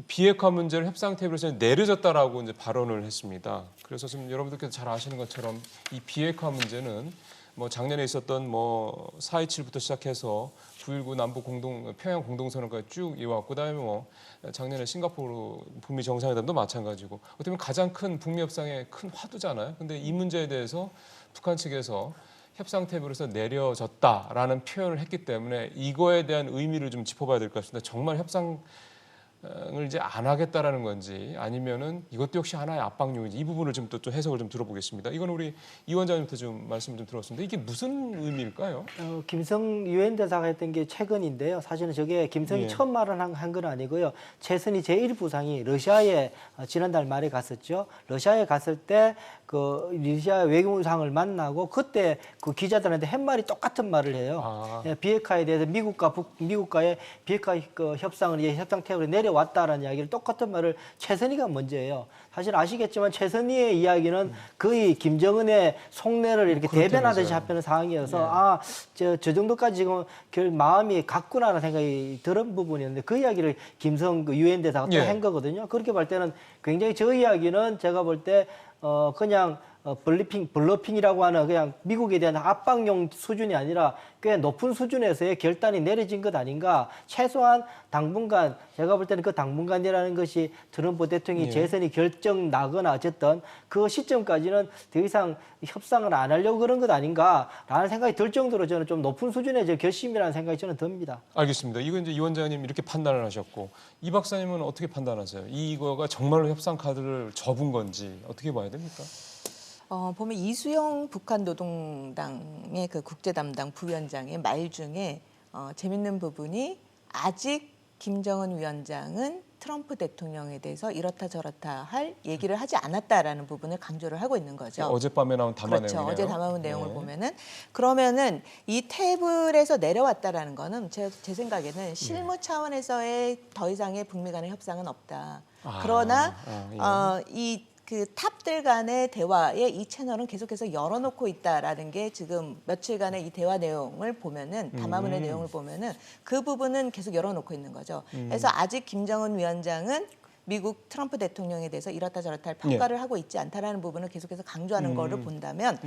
비핵화 문제를 협상 테이블에서 내려졌다라고 이제 발언을 했습니다. 그래서 지금 여러분들께서 잘 아시는 것처럼 이 비핵화 문제는 뭐 작년에 있었던 뭐 4.27부터 시작해서 9.19 남북 평양 공동선언까지 쭉 이어왔고 그다음에 뭐 작년에 싱가포르 북미 정상회담도 마찬가지고 어떻게 보면 가장 큰 북미 협상의 큰 화두잖아요. 근데 이 문제에 대해서 북한 측에서 협상 테이블에서 내려졌다라는 표현을 했기 때문에 이거에 대한 의미를 좀 짚어봐야 될 것 같습니다. 정말 협상을 이제 안 하겠다라는 건지 아니면은 이것도 역시 하나의 압박용인지 이 부분을 좀 또 해석을 좀 들어보겠습니다. 이건 우리 이 원장님부터 좀 말씀을 좀 들었습니다. 이게 무슨 의미일까요? 김성 유엔 대사가 했던 게 최근인데요. 사실은 저게 김성이 예. 처음 말을 한 건 아니고요. 최선희 제1부상이 러시아에 지난달 말에 갔었죠. 러시아에 갔을 때 그 러시아 외교상을 만나고 그때 그 기자들한테 한 말이 똑같은 말을 해요. 비핵화에 대해서 미국과의 비핵화 그 협상을 이제 협상 테이블에 내려왔다라는 이야기를 똑같은 말을 최선희가 먼저 해요. 사실 아시겠지만 최선희의 이야기는 거의 김정은의 속내를 이렇게 대변하듯이 하는 상황이어서 저 정도까지 지금 마음이 갔구나라는 생각이 들은 부분이었는데 그 이야기를 김성 그 유엔 대사가 또 한 거거든요. 그렇게 볼 때는 굉장히 저 이야기는 제가 볼 때 그냥 블러핑이라고 하는 그냥 미국에 대한 압박용 수준이 아니라 꽤 높은 수준에서의 결단이 내려진 것 아닌가. 최소한 당분간 제가 볼 때는 그 당분간이라는 것이 트럼프 대통령이 재선이 결정 나거나 어쨌든 그 시점까지는 더 이상 협상을 안 하려고 그런 것 아닌가라는 생각이 들 정도로 저는 좀 높은 수준의 결심이라는 생각이 저는 듭니다. 알겠습니다. 이거 이제 이 원장님 이렇게 판단을 하셨고 이 박사님은 어떻게 판단하세요? 이거가 정말로 협상 카드를 접은 건지 어떻게 봐야 됩니까? 보면 이수영 북한 노동당의 그 국제 담당 부위원장의 말 중에 재밌는 부분이 아직 김정은 위원장은 트럼프 대통령에 대해서 이렇다 저렇다 할 얘기를 하지 않았다라는 부분을 강조를 하고 있는 거죠. 어젯밤에 나온 담화 그렇죠. 내용이네요. 어제 담화문 내용을 보면은 그러면은 이 테이블에서 내려왔다라는 거는 제 생각에는 실무 차원에서의 더 이상의 북미 간의 협상은 없다. 그러나 이 그 탑들 간의 대화에 이 채널은 계속해서 열어놓고 있다라는 게 지금 며칠간의 이 대화 내용을 보면은 담화문의 내용을 보면은 그 부분은 계속 열어놓고 있는 거죠. 그래서 아직 김정은 위원장은 미국 트럼프 대통령에 대해서 이렇다 저렇다 할 평가를 하고 있지 않다라는 부분을 계속해서 강조하는 거를 본다면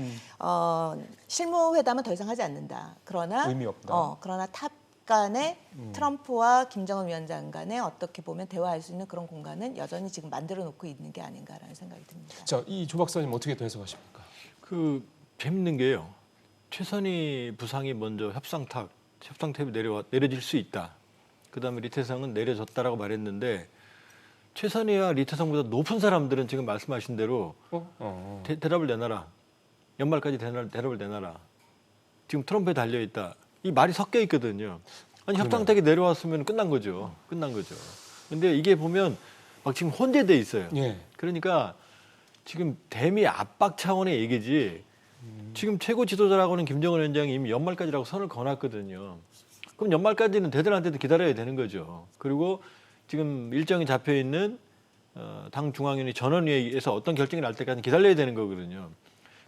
실무 회담은 더 이상 하지 않는다. 그러나 의미 없다. 그러나 탑 간에 트럼프와 김정은 위원장 간에 어떻게 보면 대화할 수 있는 그런 공간은 여전히 지금 만들어 놓고 있는 게 아닌가라는 생각이 듭니다. 자, 이 조 박사님 어떻게 더 해석하십니까? 그 재밌는 게요. 최선희 부상이 먼저 협상 테이블 내려질 수 있다. 그다음에 리태성은 내려졌다라고 말했는데 최선희와 리태성보다 높은 사람들은 지금 말씀하신 대로 대답을 내놔라. 연말까지 대답을 내놔라. 지금 트럼프에 달려 있다. 이 말이 섞여 있거든요. 아니 협상택이 내려왔으면 끝난 거죠. 근데 이게 보면 막 지금 혼재돼 있어요. 예. 그러니까 지금 대미 압박 차원의 얘기지. 지금 최고 지도자라고는 김정은 위원장이 이미 연말까지라고 선을 그어놨거든요. 그럼 연말까지는 대들한테도 기다려야 되는 거죠. 그리고 지금 일정이 잡혀 있는 당 중앙위원회 전원회의에서 어떤 결정이 날 때까지 기다려야 되는 거거든요.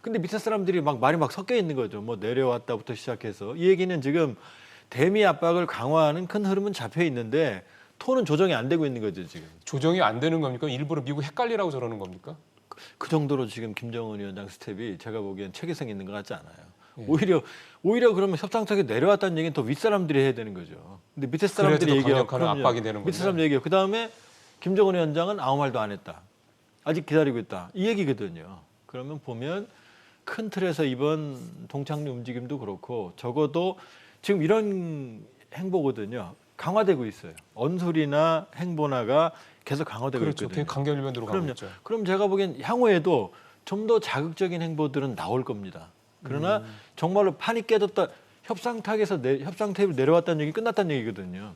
근데 밑에 사람들이 막 말이 막 섞여 있는 거죠. 뭐 내려왔다부터 시작해서 이 얘기는 지금 대미 압박을 강화하는 큰 흐름은 잡혀 있는데 톤은 조정이 안 되고 있는 거죠 지금. 조정이 안 되는 겁니까? 일부러 미국 헷갈리라고 저러는 겁니까? 그 정도로 지금 김정은 위원장 스텝이 제가 보기엔 체계성 있는 것 같지 않아요. 예. 오히려 그러면 협상석에 내려왔다는 얘기는 더 윗사람들이 해야 되는 거죠. 근데 밑에 사람들이 그래야지 더 얘기하고 강력한 압박이 되는 밑에 건데. 사람 얘기해요. 그다음에 김정은 위원장은 아무 말도 안 했다. 아직 기다리고 있다. 이 얘기거든요. 그러면 보면 큰 틀에서 이번 동창리 움직임도 그렇고 적어도 지금 이런 행보거든요. 강화되고 있어요. 언소리나 행보나가 계속 강화되고 그렇죠. 있거든요. 강경일변으로 가고 그럼요. 있죠. 그럼 제가 보기엔 향후에도 좀 더 자극적인 행보들은 나올 겁니다. 그러나 정말로 판이 깨졌다. 협상 테이블 내려왔다는 얘기 끝났다는 얘기거든요.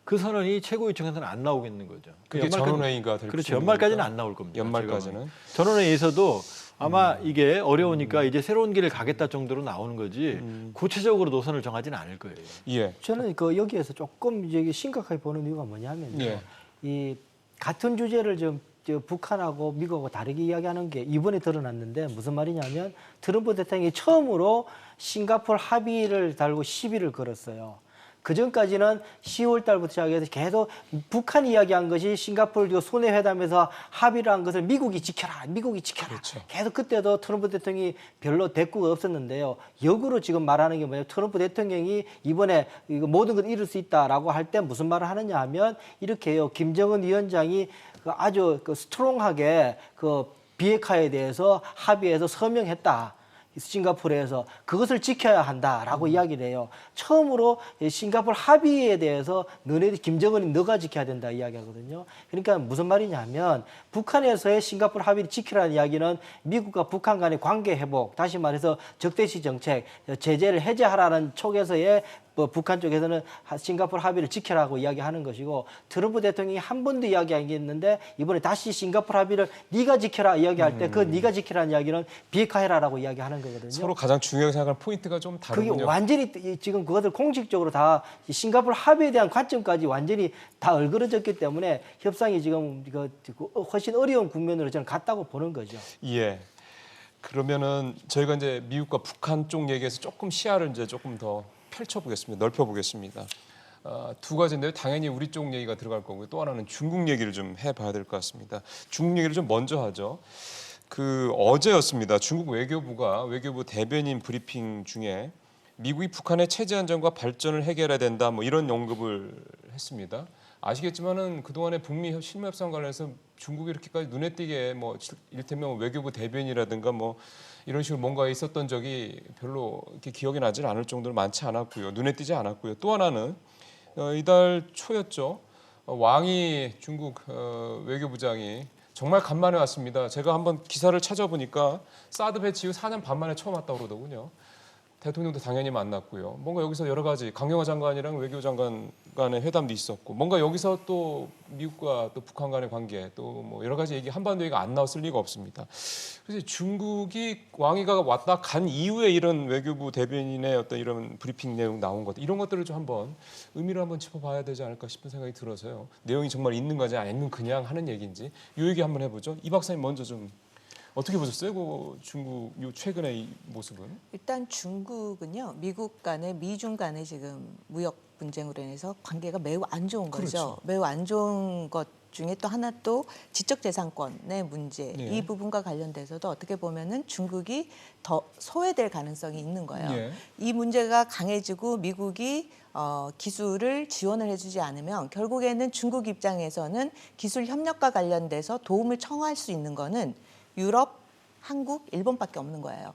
그 선언이 최고위층에서는 안 나오겠는 거죠. 그게 전원회의가 될 그렇죠. 수 있는 연말까지는 겁니까? 안 나올 겁니다. 연말까지는. 전원회의에서도 아마 이게 어려우니까 이제 새로운 길을 가겠다 정도로 나오는 거지 구체적으로 노선을 정하지는 않을 거예요. 예. 저는 그 여기에서 조금 이제 심각하게 보는 이유가 뭐냐면요. 예. 이 같은 주제를 좀 북한하고 미국하고 다르게 이야기하는 게 이번에 드러났는데 무슨 말이냐면 트럼프 대통령이 처음으로 싱가포르 합의를 달고 시비를 걸었어요. 그 전까지는 10월 달부터 시작해서 계속 북한 이야기한 것이 싱가포르 손해 회담에서 합의를 한 것을 미국이 지켜라, 미국이 지켜라. 그렇죠. 계속 그때도 트럼프 대통령이 별로 대꾸가 없었는데요. 역으로 지금 말하는 게 뭐냐면 트럼프 대통령이 이번에 이거 모든 걸 이룰 수 있다라고 할 때 무슨 말을 하느냐 하면 이렇게요. 김정은 위원장이 아주 스트롱하게 비핵화에 대해서 합의해서 서명했다. 싱가포르에서 그것을 지켜야 한다라고 이야기를 해요. 처음으로 싱가포르 합의에 대해서 너네들 김정은이 너가 지켜야 된다 이야기하거든요. 그러니까 무슨 말이냐면 북한에서의 싱가포르 합의를 지키라는 이야기는 미국과 북한 간의 관계 회복, 다시 말해서 적대시 정책, 제재를 해제하라는 쪽에서의 북한 쪽에서는 싱가포르 합의를 지켜라고 이야기하는 것이고 트럼프 대통령이 한 번도 이야기하겠는데 이번에 다시 싱가포르 합의를 네가 지켜라 이야기할 때 그 네가 지키라는 이야기는 비핵화해라라고 이야기하는 거거든요. 서로 가장 중요하게 생각하는 포인트가 좀 그게 다르군요. 완전히 지금 그것을 공식적으로 다 싱가포르 합의에 대한 관점까지 완전히 다 얼그러졌기 때문에 협상이 지금 훨씬 어려운 국면으로 저는 갔다고 보는 거죠. 예. 그러면은 저희가 이제 미국과 북한 쪽 얘기해서 조금 시야를 이제 조금 더 펼쳐보겠습니다. 넓혀보겠습니다. 두 가지인데요. 당연히 우리 쪽 얘기가 들어갈 거고요. 또 하나는 중국 얘기를 좀 해봐야 될 것 같습니다. 중국 얘기를 좀 먼저 하죠. 어제였습니다. 중국 외교부 대변인 브리핑 중에 미국이 북한의 체제 안정과 발전을 해결해야 된다. 뭐 이런 언급을 했습니다. 아시겠지만은 그동안의 북미 실무 협상 관련해서 중국이 이렇게까지 눈에 띄게 뭐 이를테면 외교부 대변이라든가 뭐 이런 식으로 뭔가 있었던 적이 별로 이렇게 기억이 나질 않을 정도로 많지 않았고요. 눈에 띄지 않았고요. 또 하나는 이달 초였죠. 왕이 중국 외교부장이 정말 간만에 왔습니다. 제가 한번 기사를 찾아보니까 사드 배치 이후 4년 반 만에 처음 왔다고 그러더군요. 대통령도 당연히 만났고요. 뭔가 여기서 여러 가지 강경화 장관이랑 외교장관 간의 회담도 있었고 뭔가 여기서 또 미국과 또 북한 간의 관계 또 뭐 여러 가지 얘기 한반도 얘기가 안 나왔을 리가 없습니다. 그래서 중국이 왕이가 왔다 간 이후에 이런 외교부 대변인의 어떤 이런 브리핑 내용 나온 것 이런 것들을 좀 한번 의미를 한번 짚어봐야 되지 않을까 싶은 생각이 들어서요. 내용이 정말 있는 건지 아니면 그냥 하는 얘기인지 이 얘기 한번 해보죠. 이 박사님 먼저 좀 어떻게 보셨어요? 중국 최근의 이 모습은? 일단 중국은요, 미국 간의 미중 간의 지금 무역 분쟁으로 인해서 관계가 매우 안 좋은 거죠. 그렇죠. 매우 안 좋은 것 중에 또 하나 또 지적재산권의 문제 네. 이 부분과 관련돼서도 어떻게 보면은 중국이 더 소외될 가능성이 있는 거예요. 네. 이 문제가 강해지고 미국이 기술을 지원을 해주지 않으면 결국에는 중국 입장에서는 기술 협력과 관련돼서 도움을 청할 수 있는 거는 유럽, 한국, 일본밖에 없는 거예요.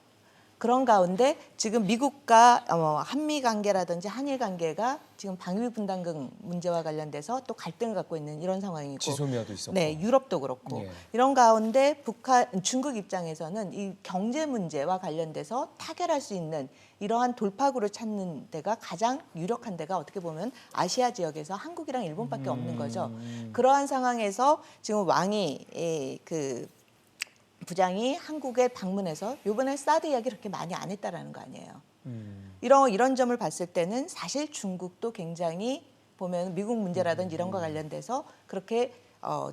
그런 가운데 지금 미국과 한미 관계라든지 한일 관계가 지금 방위 분담금 문제와 관련돼서 또 갈등을 갖고 있는 이런 상황이고, 지소미아도 있었고, 네, 유럽도 그렇고 예. 이런 가운데 중국 입장에서는 이 경제 문제와 관련돼서 타결할 수 있는 이러한 돌파구를 찾는 데가 가장 유력한 데가 어떻게 보면 아시아 지역에서 한국이랑 일본밖에 없는 거죠. 그러한 상황에서 지금 왕이 부장이 한국에 방문해서 이번에 사드 이야기 그렇게 많이 안 했다라는 거 아니에요. 이런 점을 봤을 때는 사실 중국도 굉장히 보면 미국 문제라든지 이런 거 관련돼서 그렇게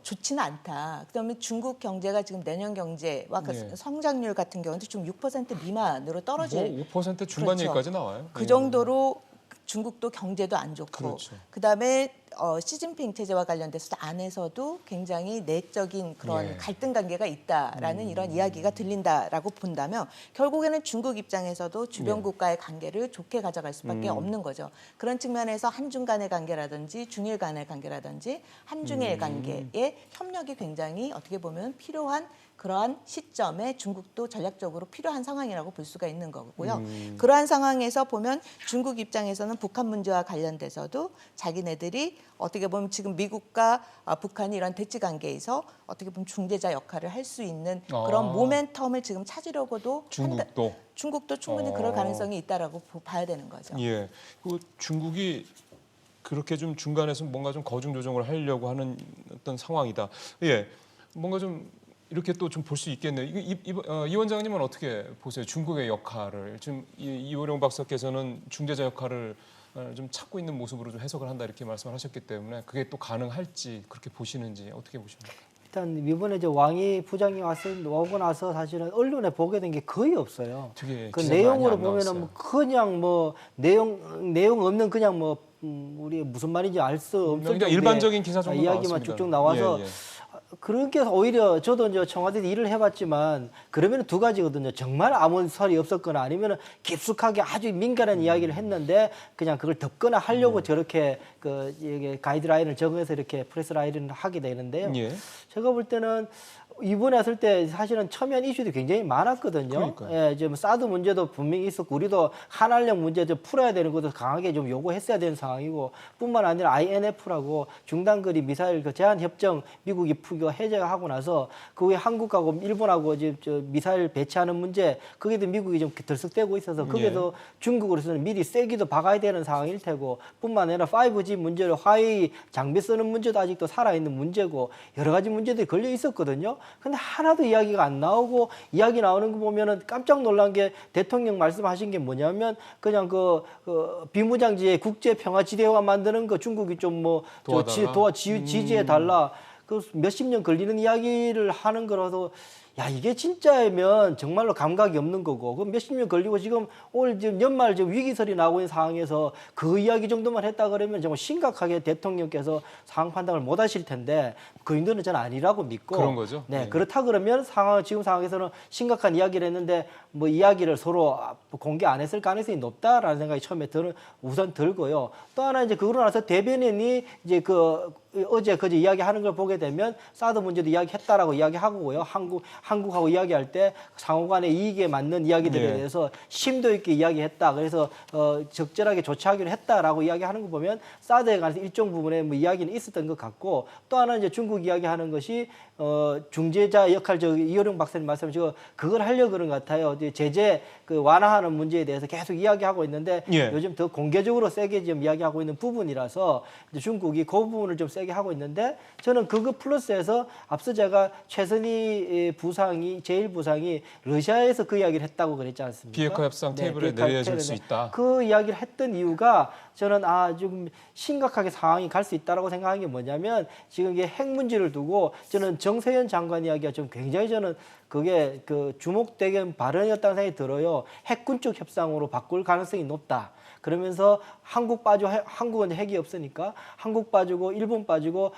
좋지는 않다. 그다음에 중국 경제가 지금 내년 경제와 그 예. 성장률 같은 경우도 좀 6% 미만으로 떨어질 5% 중반 그렇죠. 얘기까지 나와요. 그 예. 정도로 중국도 경제도 안 좋고 그렇죠. 그다음에 시진핑 체제와 관련돼서 안에서도 굉장히 내적인 그런 예. 갈등 관계가 있다라는 이런 이야기가 들린다라고 본다면 결국에는 중국 입장에서도 주변 네. 국가의 관계를 좋게 가져갈 수밖에 없는 거죠. 그런 측면에서 한중 간의 관계라든지 중일 간의 관계라든지 한중일 관계의 협력이 굉장히 어떻게 보면 필요한 그러한 시점에 중국도 전략적으로 필요한 상황이라고 볼 수가 있는 거고요. 그러한 상황에서 보면 중국 입장에서는 북한 문제와 관련돼서도 자기네들이 어떻게 보면 지금 미국과 북한이 이런 대치 관계에서 어떻게 보면 중재자 역할을 할 수 있는 그런 모멘텀을 지금 찾으려고도 중국도 충분히 그럴 가능성이 있다라고 봐야 되는 거죠. 예. 그 중국이 그렇게 좀 중간에서 뭔가 좀 거중 조정을 하려고 하는 어떤 상황이다. 예. 뭔가 좀 이렇게 또 좀 볼 수 있겠네요. 이 원장님은 어떻게 보세요? 중국의 역할을 지금 이호령 박사께서는 중재자 역할을 좀 찾고 있는 모습으로 좀 해석을 한다 이렇게 말씀을 하셨기 때문에 그게 또 가능할지 그렇게 보시는지 어떻게 보십니까? 일단 이번에 이제 왕이 부장이 오고 나서 사실은 언론에 보게 된 게 거의 없어요. 되게 그 기사가 많이 내용으로 안 보면은 나왔어요. 뭐 그냥 뭐 내용 없는 그냥 뭐 우리 무슨 말인지 알 수 없을 그냥 정도의 일반적인 기사 정도 이야기만 나왔습니다. 쭉쭉 나와서 예, 예. 그렇게 해서 오히려 저도 이제 청와대에서 일을 해봤지만 그러면 두 가지거든요. 정말 아무 설이 없었거나 아니면 깊숙하게 아주 민감한 이야기를 했는데 그냥 그걸 덮거나 하려고 저렇게 그 이게 가이드라인을 정해서 이렇게 프레스 라인을 하게 되는데요. 예. 제가 볼 때는 이번에 왔을 때 사실은 첨예한 이슈도 굉장히 많았거든요. 그러니까요. 예, 지금 사드 문제도 분명히 있었고 우리도 한한령 문제 좀 풀어야 되는 것도 강하게 좀 요구했어야 되는 상황이고 뿐만 아니라 INF라고 중단거리 미사일 그 제한 협정 미국이 해제가 하고 나서 그 후에 한국하고 일본하고 지금 저 미사일 배치하는 문제 거기도 미국이 좀 들썩대고 있어서 거기도 중국으로서는 미리 세기도 박아야 되는 상황일 테고 뿐만 아니라 5G 문제로 화웨이 장비 쓰는 문제도 아직도 살아있는 문제고 여러 가지 문제들이 걸려 있었거든요. 근데 하나도 이야기가 안 나오고 이야기 나오는 거 보면은 깜짝 놀란 게 대통령 말씀하신 게 뭐냐면 그냥 그 비무장지대 국제 평화 지대화 만드는 거 중국이 좀 뭐 지지해 달라. 그 몇십 년 걸리는 이야기를 하는 거라서 야 이게 진짜면 정말로 감각이 없는 거고 그 몇십 년 걸리고 지금 올 지금 연말 지금 위기설이 나오고 있는 상황에서 그 이야기 정도만 했다 그러면 정말 심각하게 대통령께서 상황 판단을 못 하실 텐데 그 정도는 저는 아니라고 믿고 그런 거죠. 네, 네. 그렇다 그러면 지금 상황에서는 심각한 이야기를 했는데 뭐 이야기를 서로 공개 안 했을 가능성이 높다라는 생각이 처음에 우선 들고요. 또 하나 이제 그러고 나서 대변인이 이제 어제 그제 이야기하는 걸 보게 되면 사드 문제도 이야기했다라고 이야기하고요. 한국하고 이야기할 때 상호간의 이익에 맞는 이야기들에 네. 대해서 심도 있게 이야기했다. 그래서 적절하게 조치하기로 했다라고 이야기하는 거 보면 사드에 관해서 일정 부분에 뭐 이야기는 있었던 것 같고 또 하나 이제 중국 이야기하는 것이 중재자 역할 이호령 박사님 말씀 그걸 하려고 그런 것 같아요. 제재 완화하는 문제에 대해서 계속 이야기하고 있는데 예. 요즘 더 공개적으로 세게 좀 이야기하고 있는 부분이라서 이제 중국이 그 부분을 좀 세게 하고 있는데 저는 그거 플러스해서 앞서 제가 최선희 제1부상이 러시아에서 그 이야기를 했다고 그랬지 않습니까? 비핵화 협상 테이블에 비핵화 내려질 테이블에 수 있다. 그 이야기를 했던 이유가 저는 좀 심각하게 상황이 갈 수 있다라고 생각하는 게 뭐냐면 지금 이게 핵 문제를 두고 저는 정세현 장관 이야기가 좀 굉장히 저는 그게 주목되는 발언이었다는 생각이 들어요. 핵군 쪽 협상으로 바꿀 가능성이 높다. 그러면서 한국은 핵이 없으니까 한국 빠지고 일본 빠지고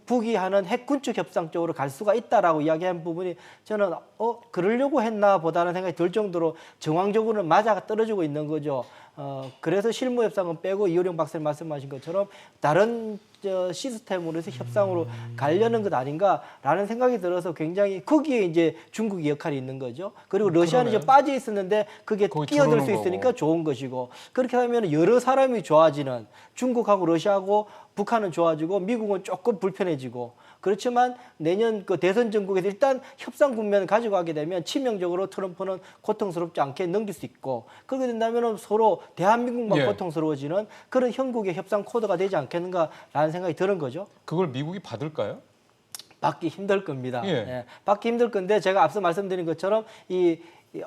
북이 하는 핵군축 협상 쪽으로 갈 수가 있다라고 이야기한 부분이 저는 그러려고 했나 보다는 생각이 들 정도로 정황적으로는 맞아 떨어지고 있는 거죠. 그래서 실무 협상은 빼고 이호령 박사님 말씀하신 것처럼 다른 시스템으로 해서 협상으로 가려는 것 아닌가라는 생각이 들어서 굉장히 거기에 이제 중국의 역할이 있는 거죠. 그리고 러시아는 이제 빠져 있었는데 그게 끼어들 수 있으니까 좋은 것이고 그렇게 하면 여러 사람이 좋아지는 중국하고 러시아하고 북한은 좋아지고 미국은 조금 불편해지고 그렇지만 내년 대선 전국에서 일단 협상 국면을 가져가게 되면 치명적으로 트럼프는 고통스럽지 않게 넘길 수 있고 그렇게 된다면 서로 대한민국만 고통스러워지는 그런 형국의 협상 코드가 되지 않겠는가라는 생각이 드는 거죠. 그걸 미국이 받을까요? 받기 힘들 겁니다. 예. 받기 힘들 건데 제가 앞서 말씀드린 것처럼 이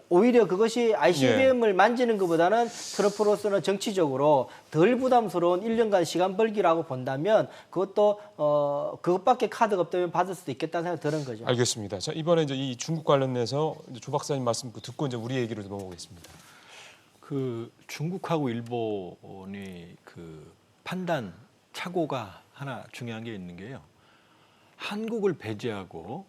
오히려 그것이 ICBM을 만지는 것보다는 트럼프로서는 정치적으로 덜 부담스러운 1년간 시간 벌기라고 본다면 그것도 그것밖에 카드가 없다면 받을 수도 있겠다는 생각이 드는 거죠. 알겠습니다. 자, 이번에 이제 이 중국 관련해서 이제 조 박사님 말씀 듣고 이제 우리 얘기로 넘어오겠습니다. 그 중국하고 일본이 그 판단 착오가 하나 중요한 게 있는 게요. 한국을 배제하고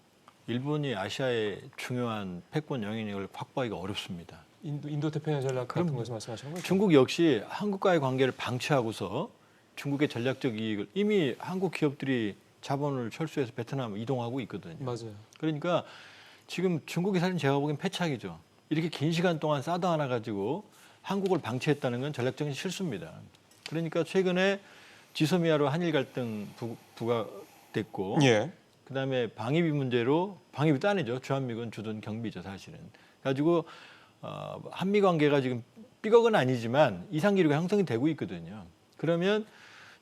일본이 아시아의 중요한 패권 영향력을 확보하기가 어렵습니다. 인도 태평양 전략 같은 것을 말씀하시는 거죠? 중국 역시 한국과의 관계를 방치하고서 중국의 전략적 이익을 이미 한국 기업들이 자본을 철수해서 베트남 이동하고 있거든요. 맞아요. 그러니까 지금 중국이 사실 제가 보기엔 패착이죠. 이렇게 긴 시간 동안 사드 하나 가지고 한국을 방치했다는 건 전략적인 실수입니다. 그러니까 최근에 지소미아로 한일 갈등 부각됐고 예. 그다음에 방위비 문제로 방위비도 아니죠. 주한미군 주둔 경비죠 사실은. 가지고 한미 관계가 지금 삐걱은 아니지만 이상 기류가 형성이 되고 있거든요. 그러면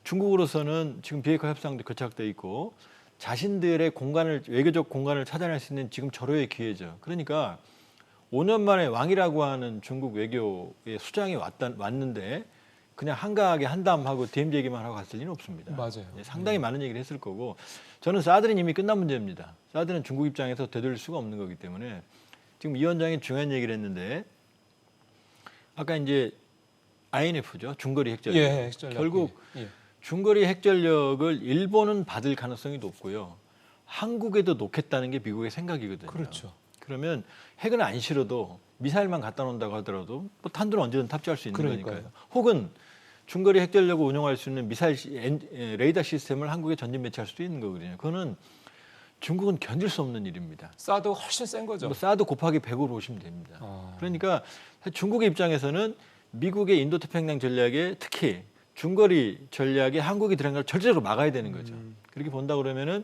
중국으로서는 지금 비핵화 협상도 교착돼 있고 자신들의 공간을 외교적 공간을 찾아낼 수 있는 지금 절호의 기회죠. 그러니까 5년 만에 왕이라고 하는 중국 외교의 수장이 왔는데 그냥 한가하게 한담하고 DMZ 얘기만 하고 갔을 리는 없습니다. 맞아요. 상당히 많은 얘기를 했을 거고 저는 사드는 이미 끝난 문제입니다. 사드는 중국 입장에서 되돌릴 수가 없는 거기 때문에 지금 이 위원장이 중요한 얘기를 했는데 아까 이제 INF죠. 중거리 핵전력. 예, 핵전력. 결국 예. 중거리 핵전력을 일본은 받을 가능성이 높고요. 한국에도 놓겠다는 게 미국의 생각이거든요. 그렇죠. 그러면 핵은 안 실어도 미사일만 갖다 놓는다고 하더라도 뭐 탄두는 언제든 탑재할 수 있는 그러니까요. 거니까요. 혹은 중거리 핵전력을 운용할 수 있는 미사일 레이더 시스템을 한국에 전진 배치할 수도 있는 거거든요. 그거는 중국은 견딜 수 없는 일입니다. 사드 훨씬 센 거죠. 뭐 사드 곱하기 100으로 보시면 됩니다. 아. 그러니까 중국의 입장에서는 미국의 인도태평양 전략에 특히 중거리 전략에 한국이 들어간 걸 절대로 막아야 되는 거죠. 그렇게 본다 그러면은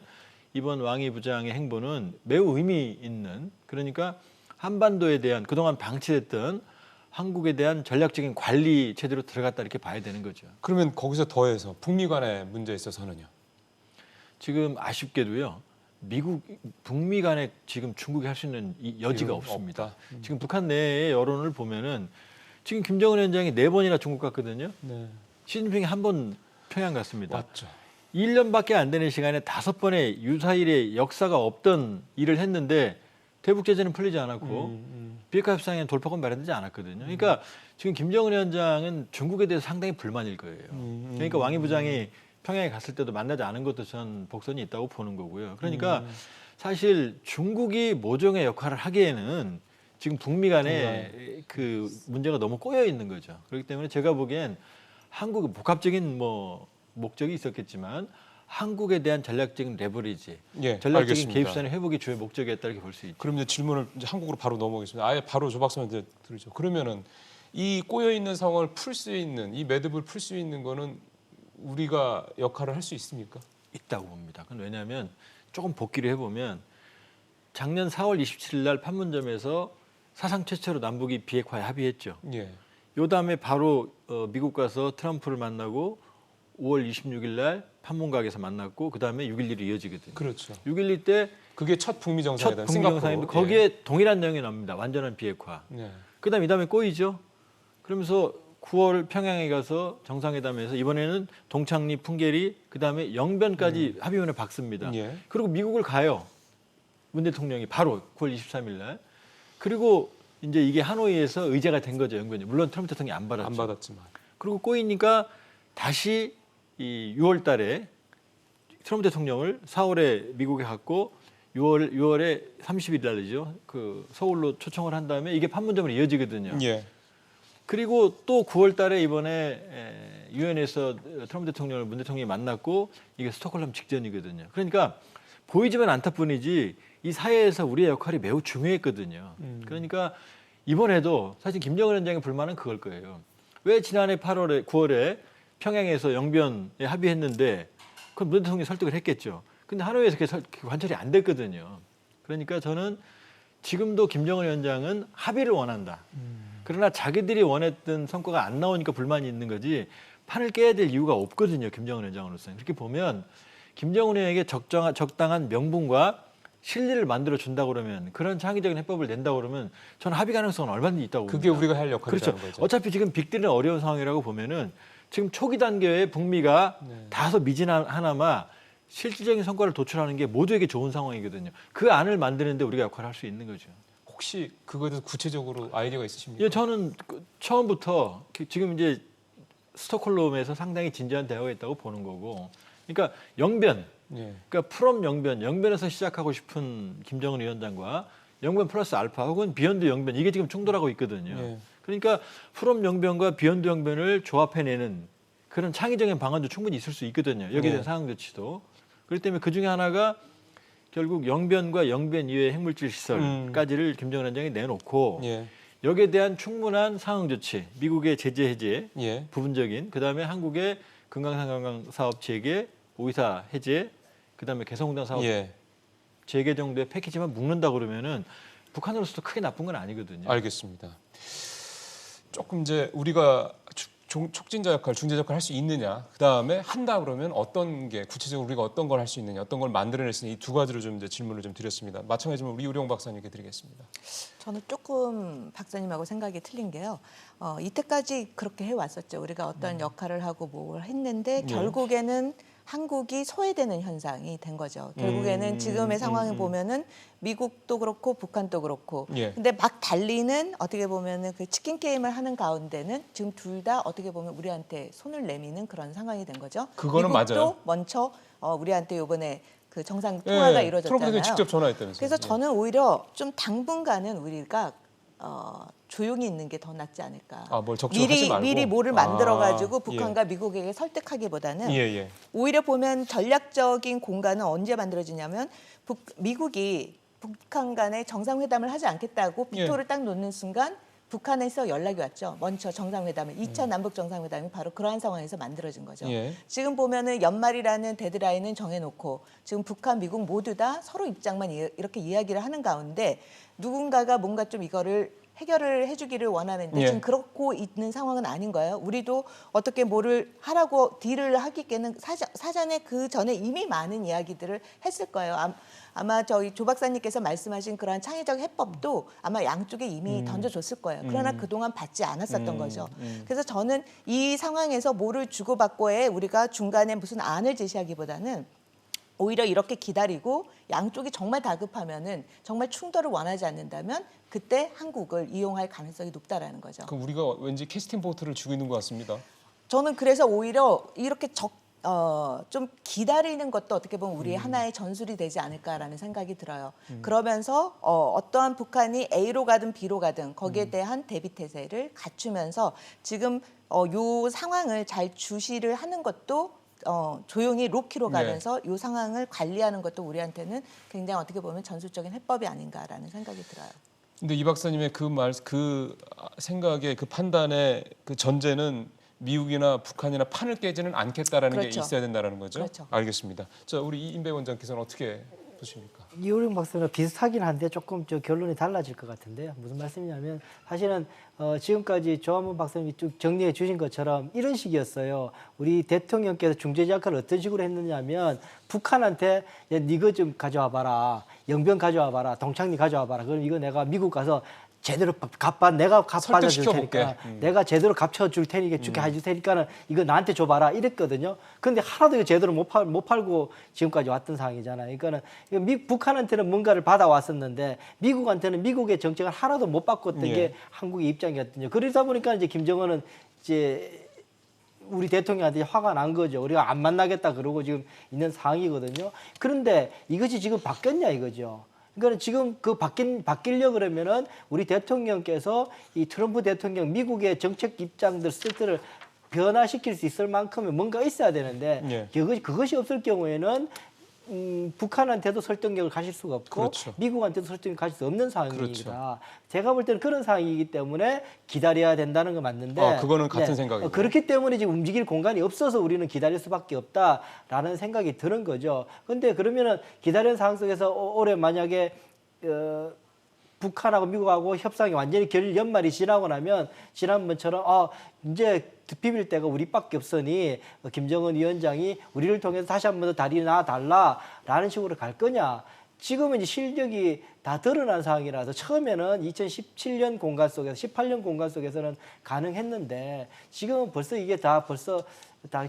이번 왕이 부장의 행보는 매우 의미 있는 그러니까 한반도에 대한 그동안 방치됐던 한국에 대한 전략적인 관리 체제로 들어갔다 이렇게 봐야 되는 거죠. 그러면 거기서 더해서 북미 간의 문제에 있어서는요. 지금 아쉽게도요. 북미 간에 지금 중국이 할 수 있는 이 여지가 없습니다. 없다. 지금 북한 내의 여론을 보면은 지금 김정은 위원장이 4번이나 중국 갔거든요. 네. 시진핑이 한 번 평양 갔습니다. 맞죠. 1년밖에 안 되는 시간에 5번의 유사일의 역사가 없던 일을 했는데 대북 제재는 풀리지 않았고 비핵화 협상에는 돌파권 마련되지 않았거든요. 그러니까 지금 김정은 위원장은 중국에 대해서 상당히 불만일 거예요. 그러니까 왕이 부장이 평양에 갔을 때도 만나지 않은 것도 전 복선이 있다고 보는 거고요. 그러니까 사실 중국이 모종의 역할을 하기에는 지금 북미 간에 그 문제가 너무 꼬여 있는 거죠. 그렇기 때문에 제가 보기엔 한국의 복합적인 뭐 목적이 있었겠지만 한국에 대한 전략적인 레버리지, 예, 전략적인 알겠습니다. 개입선의 회복이 주의 목적이었다 이렇게 볼 수 있죠. 그럼 이제 질문을 이제 한국으로 바로 넘어가겠습니다. 아예 바로 조 박사님한테 드리죠. 그러면은 이 꼬여 있는 상황을 풀 수 있는 이 매듭을 풀 수 있는 거는 우리가 역할을 할 수 있습니까? 있다고 봅니다. 그건 왜냐하면 조금 복기를 해보면 작년 4월 27일 날 판문점에서 사상 최초로 남북이 비핵화에 합의했죠. 예. 요 다음에 바로 미국 가서 트럼프를 만나고 5월 26일 날 판문각에서 만났고 그 다음에 6.11이 이어지거든요. 그렇죠. 6.12 때 그게 첫 북미 정상회담. 첫 북미 정상인데 거기에 동일한 내용이 나옵니다. 완전한 비핵화. 예. 그다음에 이 다음에 꼬이죠. 그러면서 9월 평양에 가서 정상회담에서 이번에는 동창리, 풍계리, 그다음에 영변까지 합의문에 박습니다. 예. 그리고 미국을 가요. 문 대통령이 바로 9월 23일 날. 그리고 이제 이게 하노이에서 의제가 된 거죠, 영변이. 물론 트럼프 대통령이 안 받았죠. 안 받았지만. 그리고 꼬이니까 다시 이 6월 달에 트럼프 대통령을 4월에 미국에 갔고 6월에 30일 날이죠. 그 서울로 초청을 한 다음에 이게 판문점으로 이어지거든요. 예. 그리고 또 9월 달에 이번에 유엔에서 트럼프 대통령을 문 대통령이 만났고 이게 스톡홀름 직전이거든요. 그러니까 보이지만 않다 뿐이지 이 사회에서 우리의 역할이 매우 중요했거든요. 그러니까 이번에도 사실 김정은 위원장의 불만은 그걸 거예요. 왜 지난해 9월에 평양에서 영변에 합의했는데 그건 문 대통령이 설득을 했겠죠. 근데 하노이에서 그게 관철이 안 됐거든요. 그러니까 저는 지금도 김정은 위원장은 합의를 원한다. 그러나 자기들이 원했던 성과가 안 나오니까 불만이 있는 거지 판을 깨야 될 이유가 없거든요. 김정은 위원장으로서는. 그렇게 보면 김정은 위원장에게 적당한 명분과 실리를 만들어 준다 그러면 그런 창의적인 해법을 낸다 그러면 저는 합의 가능성은 얼마든지 있다고 봅니다. 그게 우리가 할 역할이라는 그렇죠. 거죠. 어차피 지금 빅딜은 어려운 상황이라고 보면은 지금 초기 단계에 북미가 다소 미진하나마 실질적인 성과를 도출하는 게 모두에게 좋은 상황이거든요. 그 안을 만드는데 우리가 역할을 할 수 있는 거죠. 혹시 그거에 대해서 구체적으로 아이디어가 있으십니까? 예, 저는 처음부터 지금 이제 스톡홀름에서 상당히 진지한 대화가 있다고 보는 거고, 그러니까 영변, 예. 그러니까 프롬 영변에서 시작하고 싶은 김정은 위원장과 영변 플러스 알파 혹은 비욘드 영변 이게 지금 충돌하고 있거든요. 예. 그러니까 프롬 영변과 비욘드 영변을 조합해내는 그런 창의적인 방안도 충분히 있을 수 있거든요. 여기에 대한 예. 상황 조치도. 그렇기 때문에 그 중에 하나가 결국 영변과 영변 이외의 핵물질 시설까지를 김정은 위원장이 내놓고 예. 여기에 대한 충분한 상응 조치, 미국의 제재 해제 예. 부분적인, 그다음에 한국의 금강산 관광 사업 재개, 오이사 해제, 그다음에 개성공단 사업 예. 재개 정도의 패키지만 묶는다 그러면은 북한으로서도 크게 나쁜 건 아니거든요. 알겠습니다. 조금 이제 우리가 촉진자 역할, 중재자 역할 할 수 있느냐, 그 다음에 한다 그러면 어떤 게 구체적으로 우리가 어떤 걸 할 수 있느냐, 어떤 걸 만들어낼 수 있느냐, 이 두 가지로 좀 이제 질문을 좀 드렸습니다. 마찬가지로 우리 우령 박사님께 드리겠습니다. 저는 조금 박사님하고 생각이 틀린 게요. 이때까지 그렇게 해왔었죠. 우리가 어떤 역할을 하고 뭘 했는데 결국에는 한국이 소외되는 현상이 된 거죠. 결국에는 지금의 상황을 보면은 미국도 그렇고 북한도 그렇고. 예. 근데 막 달리는 어떻게 보면은 그 치킨 게임을 하는 가운데는 지금 둘 다 어떻게 보면 우리한테 손을 내미는 그런 상황이 된 거죠. 그거는 미국도 맞아요. 먼저 우리한테 이번에 그 정상 통화가 예. 이루어졌잖아요. 트럼프 대통령이 직접 전화했다면서요. 그래서 예. 저는 오히려 좀 당분간은 우리가 조용히 있는 게 더 낫지 않을까. 뭘 적극하지 말고. 미리 뭐를 만들어 가지고 예. 북한과 미국에게 설득하기보다는 예. 오히려 보면 전략적인 공간은 언제 만들어지냐면 미국이 북한 간에 정상회담을 하지 않겠다고 비토를 딱 놓는 순간 북한에서 연락이 왔죠. 먼저 정상회담을 2차 남북 정상회담이 바로 그러한 상황에서 만들어진 거죠. 예. 지금 보면은 연말이라는 데드라인은 정해놓고 지금 북한, 미국 모두 다 서로 입장만 이렇게 이야기를 하는 가운데 누군가가 뭔가 좀 이거를 해결을 해주기를 원하는데 예. 지금 그렇고 있는 상황은 아닌 거예요. 우리도 어떻게 뭐를 하라고 딜을 하기에는 사전에 그 전에 이미 많은 이야기들을 했을 거예요. 아마 저희 조 박사님께서 말씀하신 그러한 창의적 해법도 아마 양쪽에 이미 던져줬을 거예요. 그러나 그동안 받지 않았었던 거죠. 그래서 저는 이 상황에서 뭐를 주고받고에 우리가 중간에 무슨 안을 제시하기보다는 오히려 이렇게 기다리고 양쪽이 정말 다급하면은 정말 충돌을 원하지 않는다면 그때 한국을 이용할 가능성이 높다라는 거죠. 그럼 우리가 왠지 캐스팅 보트를 쥐고 있는 것 같습니다. 저는 그래서 오히려 이렇게 좀 기다리는 것도 어떻게 보면 우리의 하나의 전술이 되지 않을까라는 생각이 들어요. 그러면서 어떠한 북한이 A로 가든 B로 가든 거기에 대한 대비 태세를 갖추면서 지금 요 상황을 잘 주시를 하는 것도 조용히 로키로 가면서 이 상황을 관리하는 것도 우리한테는 굉장히 어떻게 보면 전술적인 해법이 아닌가라는 생각이 들어요. 근데 이 박사님의 그 생각의 그 판단의 그 전제는 미국이나 북한이나 판을 깨지는 않겠다라는 그렇죠. 게 있어야 된다라는 거죠. 그렇죠. 알겠습니다. 자, 우리 이인배 원장께서는 어떻게 보십니까? 이호령 박사는 비슷하긴 한데 조금 결론이 달라질 것 같은데요. 무슨 말씀이냐면 사실은 지금까지 조한문 박사님이 쭉 정리해 주신 것처럼 이런 식이었어요. 우리 대통령께서 중재자 역할을 어떤 식으로 했느냐면 북한한테 야, 니거 좀 가져와 봐라. 영변 가져와 봐라. 동창리 가져와 봐라. 그럼 이거 내가 미국 가서 제대로 내가 갚아줄 테니까 내가 제대로 갚쳐줄 테니까 주게 해줄 테니까는 이거 나한테 줘봐라 이랬거든요. 근데 하나도 이거 제대로 못 팔고 지금까지 왔던 상황이잖아요. 그러니까는 북한한테는 뭔가를 받아왔었는데 미국한테는 미국의 정책을 하나도 못 바꿨던 게 한국의 입장이었거든요. 그러다 보니까 이제 김정은은 이제 우리 대통령한테 화가 난 거죠. 우리가 안 만나겠다 그러고 지금 있는 상황이거든요. 그런데 이것이 지금 바뀌었냐 이거죠. 그러니까 지금 바뀌려고 그러면은 우리 대통령께서 이 트럼프 대통령 미국의 정책 입장들 스태트를 변화시킬 수 있을 만큼의 뭔가 있어야 되는데 그것이 없을 경우에는 북한한테도 설득력을 가질 수가 없고 그렇죠. 미국한테도 설득력을 가질 수 없는 상황입니다. 그렇죠. 제가 볼 때는 그런 상황이기 때문에 기다려야 된다는 건 맞는데 그거는 같은 생각이고 그렇기 때문에 지금 움직일 공간이 없어서 우리는 기다릴 수밖에 없다라는 생각이 드는 거죠. 그런데 그러면은 기다리는 상황 속에서 올해 만약에 북한하고 미국하고 협상이 완전히 연말이 지나고 나면 지난번처럼 이제 비빌 때가 우리밖에 없으니 김정은 위원장이 우리를 통해서 다시 한 번 더 다리 놔달라라는 식으로 갈 거냐. 지금은 이제 실력이 다 드러난 상황이라서 처음에는 2017년 공간 속에서 18년 공간 속에서는 가능했는데 지금은 벌써 이게 다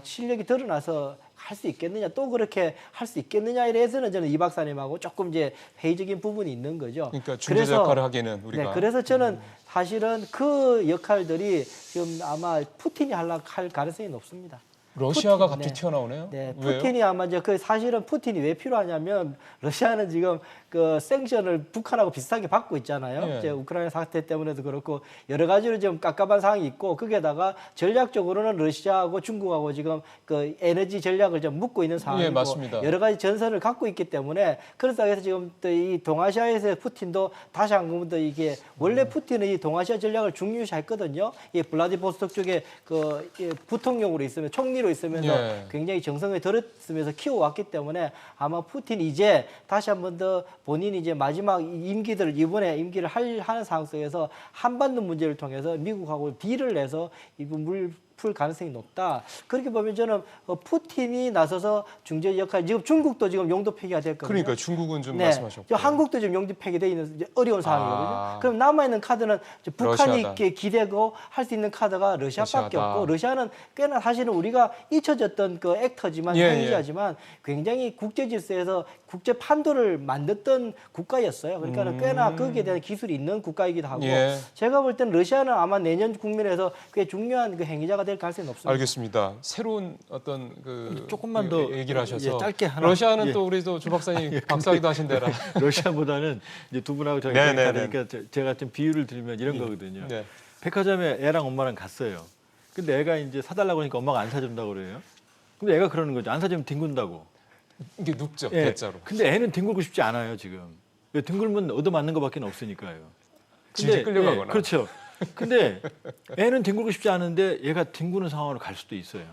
실력이 드러나서 할 수 있겠느냐 또 그렇게 할 수 있겠느냐에 대해서는 저는 이 박사님하고 조금 이제 회의적인 부분이 있는 거죠. 그러니까 중재자 역할을 하기는 네, 우리가. 그래서 저는 사실은 그 역할들이 지금 아마 푸틴이 할 가능성이 높습니다. 러시아가 푸틴, 갑자기 네. 튀어나오네요. 네, 왜요? 푸틴이 아마 이제 그 사실은 푸틴이 왜 필요하냐면 러시아는 지금 그 생션을 북한하고 비슷하게 받고 있잖아요. 예. 이제 우크라이나 사태 때문에도 그렇고 여러 가지로 좀 깝깝한 상황이 있고 거기에다가 전략적으로는 러시아하고 중국하고 지금 그 에너지 전략을 좀 묶고 있는 상황이고 맞습니다. 여러 가지 전선을 갖고 있기 때문에 그렇다고 해서 지금 또 이 동아시아에서 푸틴도 다시 한 번 더 이게 원래 푸틴은 이 동아시아 전략을 중요시했거든요. 이 블라디보스톡 쪽에 그 부통령으로 있으면 총리로 있으면서 예. 굉장히 정성을 들였으면서 키워왔기 때문에 아마 푸틴이 이제 다시 한 번 더 본인이 이제 마지막 이번에 임기를 하는 상황 속에서 한반도 문제를 통해서 미국하고 딜을 내서 이물 풀 가능성이 높다. 그렇게 보면 저는 푸틴이 나서서 중재 역할, 지금 중국도 지금 용도 폐기가 됐거든요. 그러니까 중국은 좀 네, 말씀하셨고. 한국도 지금 용도 폐기돼 있는 이제 어려운 상황이거든요. 아. 그럼 남아 있는 카드는 이제 북한이 러시아다. 기대고 할 수 있는 카드가 러시아밖에 러시아다. 없고 러시아는 꽤나 사실은 우리가 잊혀졌던 그 액터지만 예, 행위자지만 굉장히 국제 질서에서 국제 판도를 만들었던 국가였어요. 그러니까 꽤나 거기에 대한 기술이 있는 국가이기도 하고 예. 제가 볼 때는 러시아는 아마 내년 국면에서 꽤 중요한 그 행위자가 될 가능성이 높습니다. 알겠습니다. 새로운 어떤 그 조금만 더 얘기를 하셔서 예, 짧게 하나. 러시아는 예. 또 우리 조 박사님 박사기도 하신 데라. 러시아보다는 이제 두 분하고 저희 네, 네, 다르니까 제가 좀 비유를 드리면 이런 거거든요. 네. 백화점에 애랑 엄마랑 갔어요. 근데 애가 이제 사달라고 하니까 엄마가 안 사준다고 그래요. 근데 애가 그러는 거죠. 안 사주면 뒹군다고. 이게 눕죠 예. 대자로. 근데 애는 뒹굴고 싶지 않아요 지금. 왜 뒹굴면 얻어맞는 것밖에 없으니까요. 질질 끌려가거나. 예, 그렇죠. 근데 애는 뒹굴고 싶지 않은데 얘가 뒹구는 상황으로 갈 수도 있어요.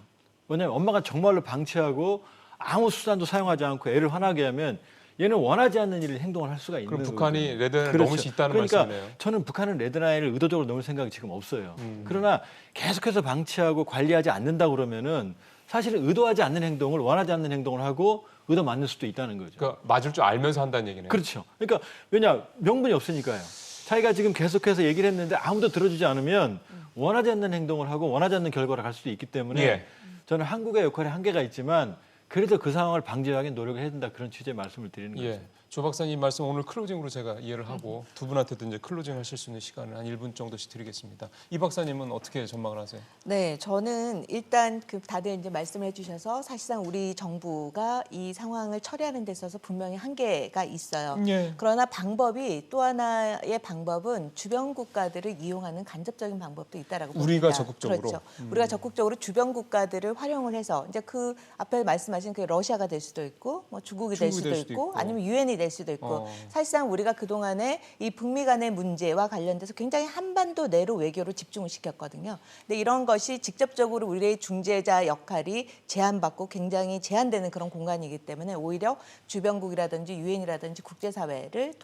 왜냐하면 엄마가 정말로 방치하고 아무 수단도 사용하지 않고 애를 화나게 하면 얘는 원하지 않는 일을 행동을 할 수가 있는 그럼 거거든요. 북한이 레드라인을 그렇죠. 넘을 수 있다는 그러니까 말씀이네요. 저는 북한은 레드라인을 의도적으로 넘을 생각이 지금 없어요. 그러나 계속해서 방치하고 관리하지 않는다 그러면은 사실은 의도하지 않는 행동을 원하지 않는 행동을 하고 의도 맞는 수도 있다는 거죠. 그러니까 맞을 줄 알면서 한다는 얘기네요. 그렇죠. 그러니까 왜냐 명분이 없으니까요. 자기가 지금 계속해서 얘기를 했는데 아무도 들어주지 않으면 원하지 않는 행동을 하고 원하지 않는 결과를 갈 수도 있기 때문에 예. 저는 한국의 역할에 한계가 있지만 그래도 그 상황을 방지하기 위해 노력을 해야 된다 그런 취지의 말씀을 드리는 거죠. 예. 조 박사님 말씀 오늘 클로징으로 제가 이해를 하고 두 분한테도 이제 클로징 하실 수 있는 시간을 한 1분 정도씩 드리겠습니다. 이 박사님은 어떻게 전망을 하세요? 네, 저는 일단 그 다들 이제 말씀해 주셔서 사실상 우리 정부가 이 상황을 처리하는 데 있어서 분명히 한계가 있어요. 예. 그러나 방법이 또 하나의 방법은 주변 국가들을 이용하는 간접적인 방법도 있다라고 봅니다. 우리가 적극적으로? 그렇죠. 우리가 적극적으로 주변 국가들을 활용을 해서 이제 그 앞에 말씀하신 그 러시아가 될 수도 있고 뭐 중국이 될 수도 있고 아니면 유엔이 될 수도 있고 사실상 우리가 그동안에 이 북미 간의 문제와 관련돼서 굉장히 한반도 내로 외교를 집중을 시켰거든요. 근데 이런 것이 직접적으로 우리의 중재자 역할이 제한받고 굉장히 제한되는 그런 공간이기 때문에 오히려 주변국이라든지 유엔이라든지 국제사회를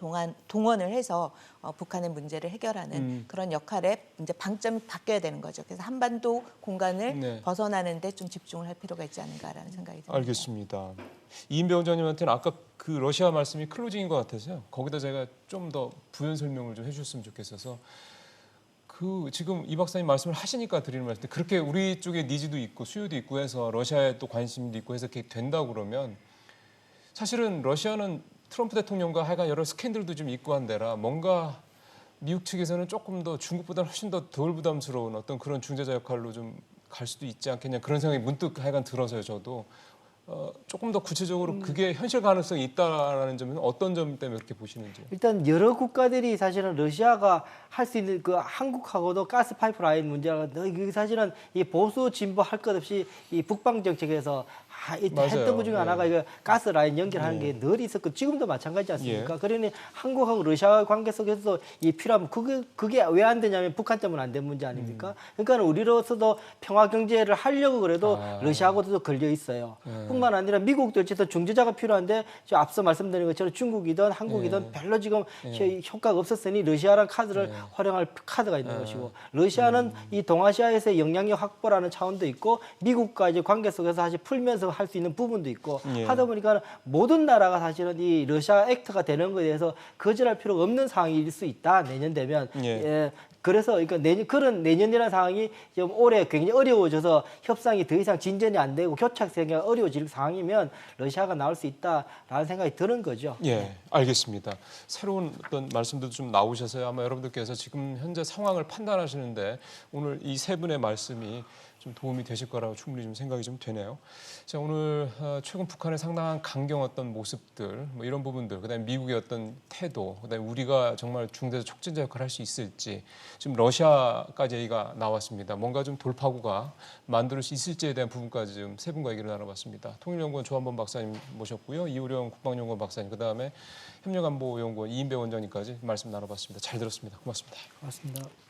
동원을 해서 북한의 문제를 해결하는 그런 역할에 이제 방점이 바뀌어야 되는 거죠. 그래서 한반도 공간을 네. 벗어나는데 좀 집중을 할 필요가 있지 않은가라는 생각이 듭니다. 알겠습니다. 이인배 원장님한테는 아까 그 러시아 말씀이 클로징인 것 같아서요. 거기다 제가 좀 더 부연 설명을 좀 해주셨으면 좋겠어서 그 지금 이 박사님 말씀을 하시니까 드리는 말씀인데 그렇게 우리 쪽에 니즈도 있고 수요도 있고 해서 러시아에 또 관심도 있고 해서 그렇게 된다고 그러면 사실은 러시아는 트럼프 대통령과 하여간 여러 스캔들도 좀 있고 한 데라 뭔가 미국 측에서는 조금 더 중국보다는 훨씬 더 덜 부담스러운 어떤 그런 중재자 역할로 좀 갈 수도 있지 않겠냐 그런 생각이 문득 하여간 들어서요. 저도 조금 더 구체적으로 그게 현실 가능성이 있다라는 점은 어떤 점 때문에 그렇게 보시는지. 일단 여러 국가들이 사실은 러시아가 할 수 있는 그 한국하고도 가스 파이프라인 문제가 이게 사실은 이 보수 진보 할 것 없이 이 북방 정책에서 했던 것 중에 하나가 이거 가스 라인 연결하는 게 늘 있었고 지금도 마찬가지지 않습니까? 그러니 한국하고 러시아 관계 속에서도 이 필요하면 그게 왜 안 되냐면 북한 때문에 안 된 문제 아닙니까? 그러니까 우리로서도 평화 경제를 하려고 그래도 러시아하고도 걸려 있어요. 뿐만 아니라 미국도 어쨌든 중재자가 필요한데 앞서 말씀드린 것처럼 중국이든 한국이든 별로 지금 효과가 없었으니 러시아라는 카드를 활용할 카드가 있는 것이고 러시아는 이 동아시아에서의 영향력 확보라는 차원도 있고 미국과 이제 관계 속에서 사실 풀면서 내에서 할 수 있는 부분도 있고 예. 하다 보니까 모든 나라가 사실은 이 러시아 액트가 되는 것에 대해서 거절할 필요가 없는 상황일 수 있다. 내년 되면. 예. 예. 그래서 그러니까 그런 내년이라는 상황이 좀 올해 굉장히 어려워져서 협상이 더 이상 진전이 안 되고 교착세가 어려워질 상황이면 러시아가 나올 수 있다라는 생각이 드는 거죠. 예, 알겠습니다. 새로운 어떤 말씀도 좀 나오셔서요. 아마 여러분들께서 지금 현재 상황을 판단하시는데 오늘 이 세 분의 말씀이 좀 도움이 되실 거라고 충분히 좀 생각이 좀 되네요. 자, 오늘 최근 북한의 상당한 강경했던 모습들, 뭐 이런 부분들, 그다음에 미국의 어떤 태도, 그다음에 우리가 정말 중대적 촉진자 역할을 할 수 있을지, 지금 러시아까지 얘기가 나왔습니다. 뭔가 좀 돌파구가 만들 수 있을지에 대한 부분까지 좀 세 분과 얘기를 나눠봤습니다. 통일연구원 조한범 박사님 모셨고요, 이우령 국방연구원 박사님, 그다음에 협력안보연구원 이인배 원장님까지 말씀 나눠봤습니다. 잘 들었습니다. 고맙습니다. 고맙습니다.